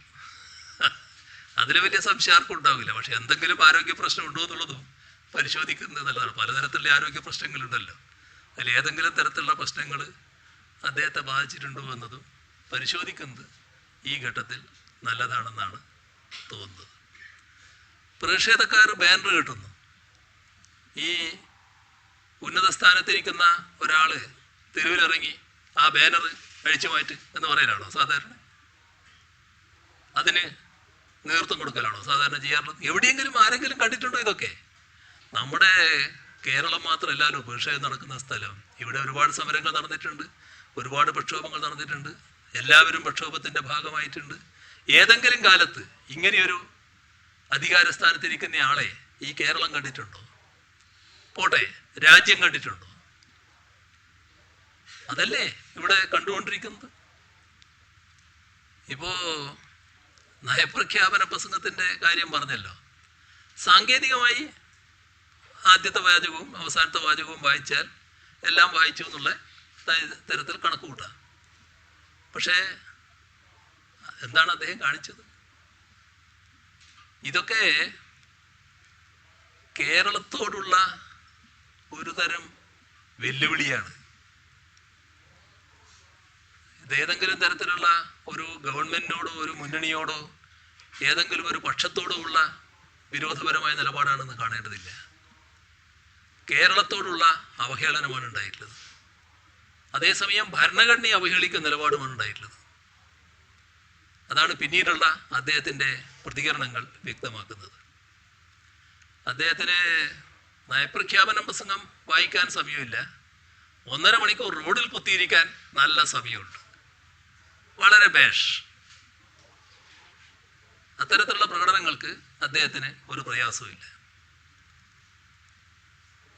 അതിൽ വലിയ സംശയം ആർക്കും ഉണ്ടാവില്ല. പക്ഷെ എന്തെങ്കിലും ആരോഗ്യ പ്രശ്നം ഉണ്ടോ എന്നുള്ളതും പരിശോധിക്കുന്നത് നല്ലതാണ്. പലതരത്തിലുള്ള ആരോഗ്യ പ്രശ്നങ്ങളുണ്ടല്ലോ. അതിൽ ഏതെങ്കിലും തരത്തിലുള്ള പ്രശ്നങ്ങൾ അദ്ദേഹത്തെ ബാധിച്ചിട്ടുണ്ടോ എന്നതും പരിശോധിക്കുന്നത് ഈ ഘട്ടത്തിൽ നല്ലതാണെന്നാണ് തോന്നുന്നത്. പ്രതിഷേധക്കാർ ബാനർ കെട്ടുന്നു. ഈ ഉന്നത സ്ഥാനത്തിരിക്കുന്ന ഒരാൾ തെരുവിലിറങ്ങി ആ ബാനർ അഴിച്ചു മാറ്റ് എന്ന് പറയലാണോ സാധാരണ? അതിന് നേതൃത്വം കൊടുക്കലാണോ സാധാരണ ചെയ്യാറുള്ളത്? എവിടെയെങ്കിലും ആരെങ്കിലും കണ്ടിട്ടുണ്ടോ ഇതൊക്കെ? നമ്മുടെ കേരളം മാത്രമല്ലല്ലോ പ്രതിഷേധം നടക്കുന്ന സ്ഥലം. ഇവിടെ ഒരുപാട് സമരങ്ങൾ നടന്നിട്ടുണ്ട്, ഒരുപാട് പ്രക്ഷോഭങ്ങൾ നടന്നിട്ടുണ്ട്, എല്ലാവരും പ്രക്ഷോഭത്തിൻ്റെ ഭാഗമായിട്ടുണ്ട്. ഏതെങ്കിലും കാലത്ത് ഇങ്ങനെയൊരു അധികാര സ്ഥാനത്തിരിക്കുന്ന ആളെ ഈ കേരളം കണ്ടിട്ടുണ്ടോ? പോട്ടെ, രാജ്യം കണ്ടിട്ടുണ്ടോ? അതല്ലേ ഇവിടെ കണ്ടുകൊണ്ടിരിക്കുന്നത്. ഇപ്പോ നയപ്രഖ്യാപന പ്രസംഗത്തിൻ്റെ കാര്യം പറഞ്ഞല്ലോ. സാങ്കേതികമായി ആദ്യത്തെ വാചകവും അവസാനത്തെ വാചകവും വായിച്ചാൽ എല്ലാം വായിച്ചു എന്നുള്ള തരത്തിൽ കണക്ക് കൂട്ടാം. പക്ഷേ എന്താണ് അദ്ദേഹം കാണിച്ചത്? ഇതൊക്കെ കേരളത്തോടുള്ള ഒരു തരം വെല്ലുവിളിയാണ്. ഇതേതെങ്കിലും തരത്തിലുള്ള ഒരു ഗവൺമെന്റിനോടോ ഒരു മുന്നണിയോടോ ഏതെങ്കിലും ഒരു പക്ഷത്തോടോ ഉള്ള വിരോധപരമായ നിലപാടാണെന്ന് കാണേണ്ടതില്ല. കേരളത്തോടുള്ള അവഹേളനമാണ് ഉണ്ടായിട്ടുള്ളത്. അതേസമയം ഭരണഘടനയെ അവഹേളിക്കുന്ന നിലപാടുമാണ് ഉണ്ടായിട്ടുള്ളത്. അതാണ് പിന്നീടുള്ള അദ്ദേഹത്തിൻ്റെ പ്രതികരണങ്ങൾ വ്യക്തമാക്കുന്നത്. അദ്ദേഹത്തിന് നയപ്രഖ്യാപന പ്രസംഗം വായിക്കാൻ സമയമില്ല. 1.5 മണിക്കൂർ റോഡിൽ കുത്തിയിരിക്കാൻ നല്ല സമയമുണ്ട്. വളരെ ബേഷ്. അത്തരത്തിലുള്ള പ്രകടനങ്ങൾക്ക് അദ്ദേഹത്തിന് ഒരു പ്രയാസമില്ല.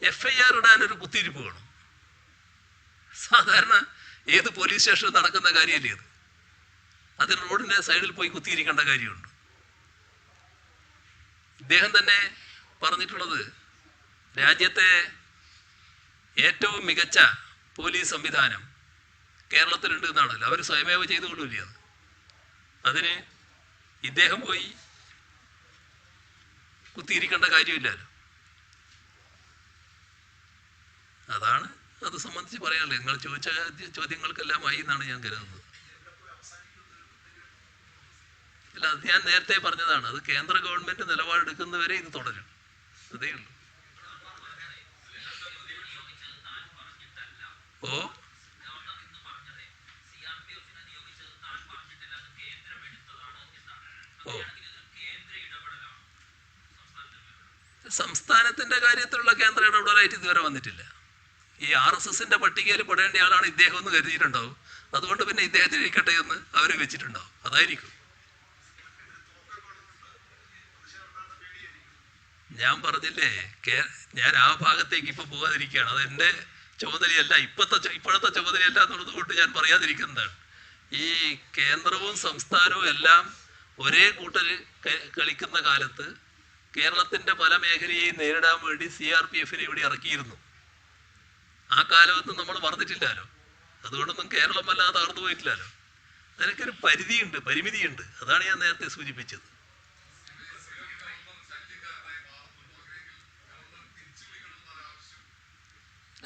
FIR ഇടാൻ ഒരു കുത്തിയിരിപ്പ് വേണം. സാധാരണ ഏത് പോലീസ് സ്റ്റേഷനിൽ നടക്കുന്ന കാര്യമല്ലേ ഇത്? അതിന് റോഡിൻ്റെ സൈഡിൽ പോയി കുത്തിയിരിക്കേണ്ട കാര്യമുണ്ട്. ഇദ്ദേഹം തന്നെ പറഞ്ഞിട്ടുള്ളത് രാജ്യത്തെ ഏറ്റവും മികച്ച പോലീസ് സംവിധാനം കേരളത്തിലുണ്ട് എന്നാണല്ലോ. അവർ സ്വയമേവ ചെയ്തുകൊള്ളില്ലേ അത്? അതിന് ഇദ്ദേഹം പോയി കുത്തിയിരിക്കേണ്ട കാര്യമില്ലല്ലോ. അതാണ് അത് സംബന്ധിച്ച് പറയാനുള്ളത്. നിങ്ങൾ ചോദിച്ച ചോദ്യങ്ങൾക്കെല്ലാം ആയി എന്നാണ് ഞാൻ കരുതുന്നത്. അല്ല, അത് ഞാൻ നേരത്തെ പറഞ്ഞതാണ്. അത് കേന്ദ്ര ഗവൺമെന്റ് നിലപാടെടുക്കുന്നവരെ ഇത് തുടരും. അതേ ഉള്ളൂ. ഓ സംസ്ഥാനത്തിന്റെ കാര്യത്തിലുള്ള കേന്ദ്ര ഇടപെടലായിട്ട് ഇതുവരെ വന്നിട്ടില്ല. ഈ RSSന്റെ പട്ടികയിൽ പെടേണ്ട ആളാണ് ഇദ്ദേഹം എന്ന് കരുതിയിട്ടുണ്ടാവും. അതുകൊണ്ട് പിന്നെ ഇദ്ദേഹത്തിന് ഇരിക്കട്ടെ എന്ന് അവർ വെച്ചിട്ടുണ്ടാവും. അതായിരിക്കും. ഞാൻ പറഞ്ഞില്ലേ, ഞാൻ ആ ഭാഗത്തേക്ക് ഇപ്പൊ പോകാതിരിക്കുകയാണ്. അത് എൻ്റെ ചുമതലയല്ല, ഇപ്പോഴത്തെ ചുമതലയല്ല എന്നുള്ളത് കൊണ്ട് ഞാൻ പറയാതിരിക്കുന്നതാണ്. ഈ കേന്ദ്രവും സംസ്ഥാനവും എല്ലാം ഒരേ കൂട്ടൽ കളിക്കുന്ന കാലത്ത് കേരളത്തിന്റെ പല മേഖലയെയും നേരിടാൻ വേണ്ടി CRPFനെ ഇവിടെ ഇറക്കിയിരുന്നു. ആ കാലമൊന്നും നമ്മൾ മറന്നിട്ടില്ലല്ലോ. അതുകൊണ്ടൊന്നും കേരളം വല്ലാതെ തകർന്നു പോയിട്ടില്ലല്ലോ. അതിനൊക്കെ പരിധിയുണ്ട്, പരിമിതിയുണ്ട്. അതാണ് ഞാൻ നേരത്തെ സൂചിപ്പിച്ചത്.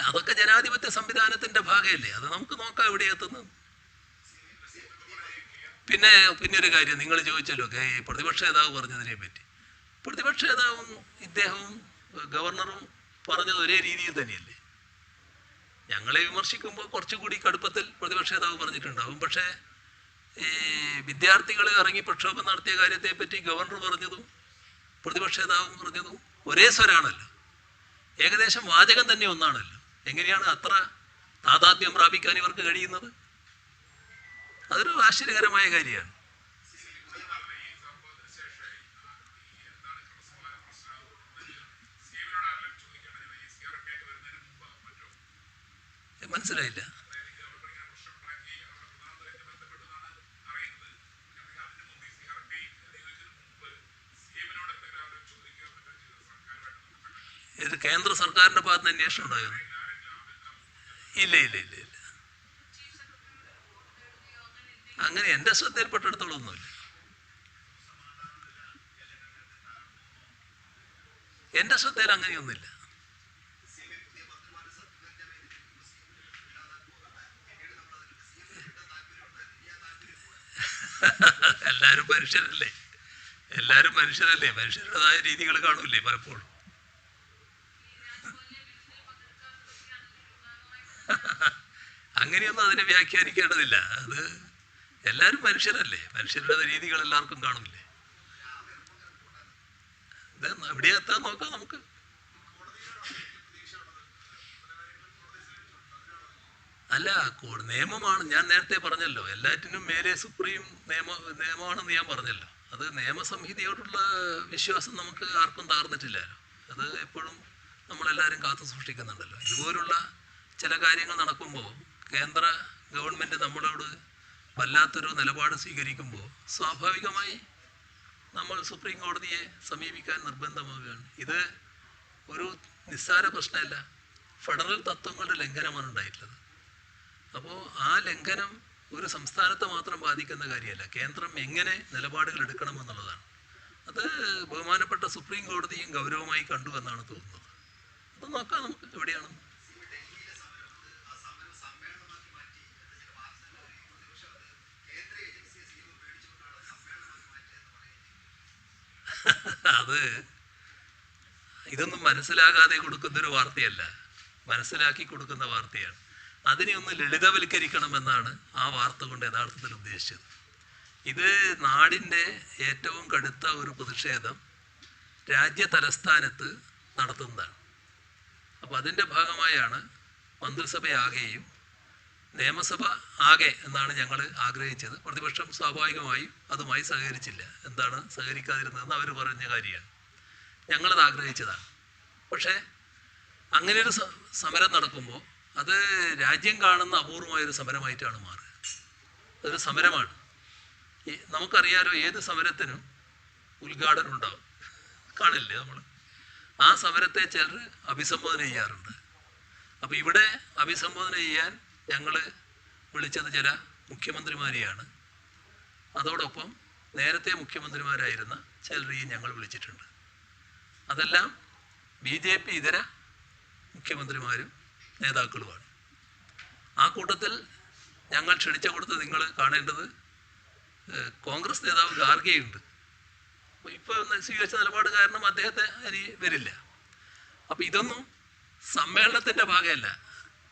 അതൊക്കെ ജനാധിപത്യ സംവിധാനത്തിന്റെ ഭാഗമല്ലേ. അത് നമുക്ക് നോക്കാം എവിടെ എത്തുന്നത്. പിന്നെ ഒരു കാര്യം നിങ്ങൾ ചോദിച്ചല്ലോ പ്രതിപക്ഷ നേതാവ് പറഞ്ഞതിനെ പറ്റി. പ്രതിപക്ഷ നേതാവും ഇദ്ദേഹവും ഗവർണറും പറഞ്ഞത് ഒരേ രീതിയിൽ തന്നെയല്ലേ. ഞങ്ങളെ വിമർശിക്കുമ്പോൾ കുറച്ചുകൂടി കടുപ്പത്തിൽ പ്രതിപക്ഷ നേതാവ് പറഞ്ഞിട്ടുണ്ടാവും. പക്ഷേ ഈ വിദ്യാർത്ഥികൾ ഇറങ്ങി പ്രക്ഷോഭം നടത്തിയ കാര്യത്തെപ്പറ്റി ഗവർണർ പറഞ്ഞതും പ്രതിപക്ഷ നേതാവും പറഞ്ഞതും ഒരേ സ്വരാണല്ലോ. ഏകദേശം വാചകം തന്നെ ഒന്നാണല്ലോ. എങ്ങനെയാണ് അത്ര താതാത്മ്യം പ്രാപിക്കാൻ ഇവർക്ക് കഴിയുന്നത്? അതൊരു ആശ്ചര്യകരമായ കാര്യമാണ്. മനസ്സിലായില്ല. ഇത് കേന്ദ്ര സർക്കാരിന്റെ ഭാഗത്ത് നിന്ന് അന്വേഷണം ഉണ്ടായോ? ഇല്ല ഇല്ല ഇല്ല ഇല്ല, അങ്ങനെ എൻ്റെ ശ്രദ്ധയിൽപ്പെട്ടിടത്തോളൊന്നുമില്ല. എൻ്റെ ശ്രദ്ധയിൽ അങ്ങനെയൊന്നുമില്ല. എല്ലാവരും മനുഷ്യരല്ലേ, മനുഷ്യരുടേതായ രീതികൾ കാണൂല്ലേ പലപ്പോഴും. അങ്ങനെയൊന്നും അതിനെ വ്യാഖ്യാനിക്കേണ്ടതില്ല. അത് എല്ലാവരും മനുഷ്യരല്ലേ, മനുഷ്യരുടെ രീതികൾ എല്ലാവർക്കും കാണില്ലേ. ഇത് എവിടെ എത്താൻ നോക്കാം നമുക്ക്. അല്ല, നിയമമാണ്. ഞാൻ നേരത്തെ പറഞ്ഞല്ലോ, എല്ലാറ്റിനും മേലെ സുപ്രീം നിയമമാണെന്ന് ഞാൻ പറഞ്ഞല്ലോ. അത് നിയമസംഹിതയോടുള്ള വിശ്വാസം നമുക്ക് ആർക്കും തകർന്നിട്ടില്ലല്ലോ. അത് എപ്പോഴും നമ്മളെല്ലാവരും കാത്തു സൂക്ഷിക്കുന്നുണ്ടല്ലോ. ഇതുപോലുള്ള ചില കാര്യങ്ങൾ നടക്കുമ്പോൾ കേന്ദ്ര ഗവൺമെൻറ് നമ്മളോട് വല്ലാത്തൊരു നിലപാട് സ്വീകരിക്കുമ്പോൾ സ്വാഭാവികമായി നമ്മൾ സുപ്രീം കോടതിയെ സമീപിക്കാൻ നിർബന്ധമാവുകയാണ്. ഇത് ഒരു നിസ്സാര പ്രശ്നമല്ല, ഫെഡറൽ തത്വങ്ങളുടെ ലംഘനമാണ് ഉണ്ടായിട്ടുള്ളത്. അപ്പോൾ ആ ലംഘനം ഒരു സംസ്ഥാനത്തെ മാത്രം ബാധിക്കുന്ന കാര്യമല്ല, കേന്ദ്രം എങ്ങനെ നിലപാടുകൾ എടുക്കണമെന്നുള്ളതാണ്. അത് ബഹുമാനപ്പെട്ട സുപ്രീം കോടതിയും ഗൗരവമായി കണ്ടു എന്നാണ് തോന്നുന്നത്. അത് നോക്കാം നമുക്ക് എവിടെയാണെന്ന്. അത് ഇതൊന്നും മനസ്സിലാകാതെ കൊടുക്കുന്നൊരു വാർത്തയല്ല, മനസ്സിലാക്കി കൊടുക്കുന്ന വാർത്തയാണ്. അതിനെ ഒന്ന് ലളിതവൽക്കരിക്കണമെന്നാണ് ആ വാർത്ത കൊണ്ട് യഥാർത്ഥത്തിൽ ഉദ്ദേശിച്ചത്. ഇത് നാടിൻ്റെ ഏറ്റവും കടുത്ത ഒരു പ്രതിഷേധം രാജ്യ തലസ്ഥാനത്ത് നടത്തുന്നതാണ്. അപ്പോൾ അതിൻ്റെ ഭാഗമായാണ് മന്ത്രിസഭയാകെയും നിയമസഭ ആകെ എന്നാണ് ഞങ്ങൾ ആഗ്രഹിച്ചത്. പ്രതിപക്ഷം സ്വാഭാവികമായും അതുമായി സഹകരിച്ചില്ല. എന്താണ് സഹകരിക്കാതിരുന്നതെന്ന് അവർ പറഞ്ഞ കാര്യമാണ്. ഞങ്ങളത് ആഗ്രഹിച്ചതാണ്. പക്ഷേ അങ്ങനെയൊരു സമരം നടക്കുമ്പോൾ അത് രാജ്യം കാണുന്ന അപൂർവമായൊരു സമരമായിട്ടാണ് മാറുക. അതൊരു സമരമാണ്. നമുക്കറിയാലോ, ഏത് സമരത്തിനും ഉദ്ഘാടനം ഉണ്ടാവും, കാണില്ലേ നമ്മൾ. ആ സമരത്തെ ചിലർ അഭിസംബോധന ചെയ്യാറുണ്ട്. അപ്പോൾ ഇവിടെ അഭിസംബോധന ചെയ്യാൻ ഞങ്ങൾ വിളിച്ചത് ചില മുഖ്യമന്ത്രിമാരെയാണ്. അതോടൊപ്പം നേരത്തെ മുഖ്യമന്ത്രിമാരായിരുന്ന ചിലരെയും ഞങ്ങൾ വിളിച്ചിട്ടുണ്ട്. അതെല്ലാം BJP ഇതര മുഖ്യമന്ത്രിമാരും നേതാക്കളുമാണ്. ആ കൂട്ടത്തിൽ ഞങ്ങൾ ക്ഷണിച്ച കൊടുത്ത് നിങ്ങൾ കാണേണ്ടത് കോൺഗ്രസ് നേതാവ് ഖാർഗെയുണ്ട്. ഇപ്പോൾ സ്വീകരിച്ച നിലപാട് കാരണം അദ്ദേഹത്തെ ഇനി വരില്ല. അപ്പം ഇതൊന്നും സമ്മേളനത്തിൻ്റെ ഭാഗമല്ല,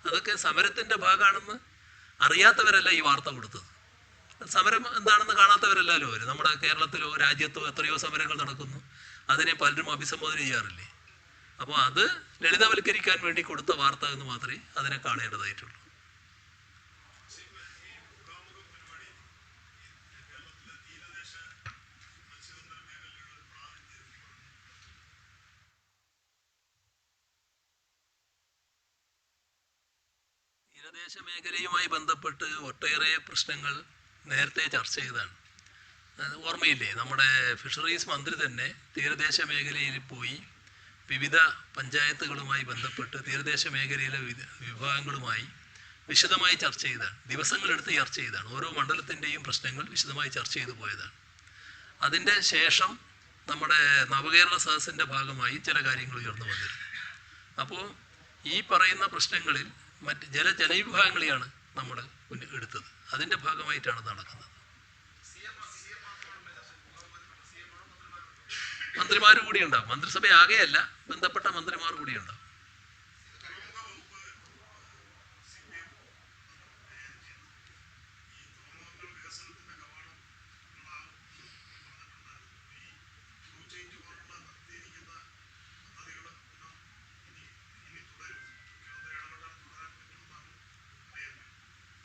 അതൊക്കെ സമരത്തിൻ്റെ ഭാഗമാണെന്ന് അറിയാത്തവരല്ല ഈ വാർത്ത കൊടുത്തത്. സമരം എന്താണെന്ന് കാണാത്തവരല്ലല്ലോ അവർ. നമ്മുടെ കേരളത്തിലോ രാജ്യത്തോ എത്രയോ സമരങ്ങൾ നടക്കുന്നു, അതിനെ പലരും അഭിസംബോധന ചെയ്യാറില്ലേ. അപ്പോൾ അത് ലളിതവൽക്കരിക്കാൻ വേണ്ടി കൊടുത്ത വാർത്ത എന്ന് മാത്രമേ അതിനെ കാണേണ്ടതായിട്ടുള്ളൂ. തീരദേശ മേഖലയുമായി ബന്ധപ്പെട്ട് ഒട്ടേറെ പ്രശ്നങ്ങൾ നേരത്തെ ചർച്ച ചെയ്തതാണ്. ഓർമ്മയില്ലേ, നമ്മുടെ ഫിഷറീസ് മന്ത്രി തന്നെ തീരദേശ മേഖലയിൽ പോയി വിവിധ പഞ്ചായത്തുകളുമായി ബന്ധപ്പെട്ട് തീരദേശ മേഖലയിലെ വിഭാഗങ്ങളുമായി വിശദമായി ചർച്ച ചെയ്താണ്. ദിവസങ്ങളെടുത്ത് ചർച്ച ചെയ്താണ്. ഓരോ മണ്ഡലത്തിൻ്റെയും പ്രശ്നങ്ങൾ വിശദമായി ചർച്ച ചെയ്തു പോയതാണ്. അതിൻ്റെ ശേഷം നമ്മുടെ നവകേരള സദസ്സിൻ്റെ ഭാഗമായി ചില കാര്യങ്ങൾ ഉയർന്നു വന്നിരുന്നു. അപ്പോൾ ഈ പറയുന്ന പ്രശ്നങ്ങളിൽ ജനവിഭാഗങ്ങളെയാണ് നമ്മൾ എടുത്തത്. അതിൻ്റെ ഭാഗമായിട്ടാണ് നടക്കുന്നത്. മന്ത്രിമാർ കൂടി ഉണ്ടാവും. മന്ത്രിസഭ ആകെയല്ല, ബന്ധപ്പെട്ട മന്ത്രിമാർ കൂടി ഉണ്ടാവും.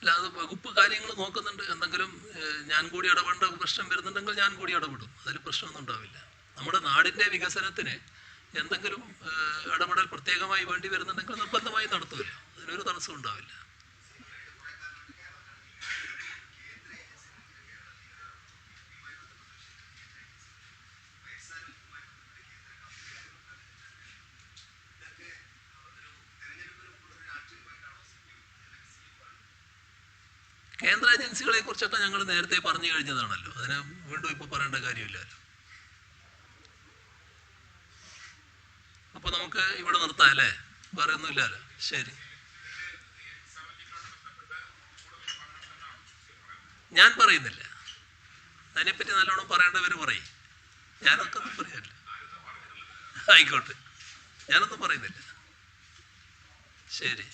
അല്ല, അത് വകുപ്പ് കാര്യങ്ങൾ നോക്കുന്നുണ്ട്. എന്തെങ്കിലും ഞാൻ കൂടി ഇടപെടേണ്ട പ്രശ്നം വരുന്നുണ്ടെങ്കിൽ ഞാൻ കൂടി ഇടപെടും. അതിൽ പ്രശ്നമൊന്നും ഉണ്ടാവില്ല. നമ്മുടെ നാടിൻ്റെ വികസനത്തിന് എന്തെങ്കിലും ഇടപെടൽ പ്രത്യേകമായി വേണ്ടി വരുന്നുണ്ടെങ്കിൽ നിർബന്ധമായി നടത്തുമല്ലോ. അതിനൊരു തടസ്സം ഉണ്ടാവില്ല. കേന്ദ്ര ഏജൻസികളെ കുറിച്ചൊക്കെ ഞങ്ങൾ നേരത്തെ പറഞ്ഞു കഴിഞ്ഞതാണല്ലോ. അതിന് വീണ്ടും ഇപ്പോൾ പറയേണ്ട കാര്യമില്ലല്ലോ. അപ്പോൾ നമുക്ക് ഇവിടെ നിർത്താം അല്ലേ? വേറെ ഒന്നുമില്ലല്ലോ. ശരി. ഞാൻ പറയുന്നില്ല. അതിനെപ്പറ്റി നല്ലോണം പറയേണ്ടവർ പറയും. ഞാനൊക്കെ ഒന്നും പറയാനില്ല. ആയിക്കോട്ടെ, ഞാനൊന്നും പറയുന്നില്ല. ശരി.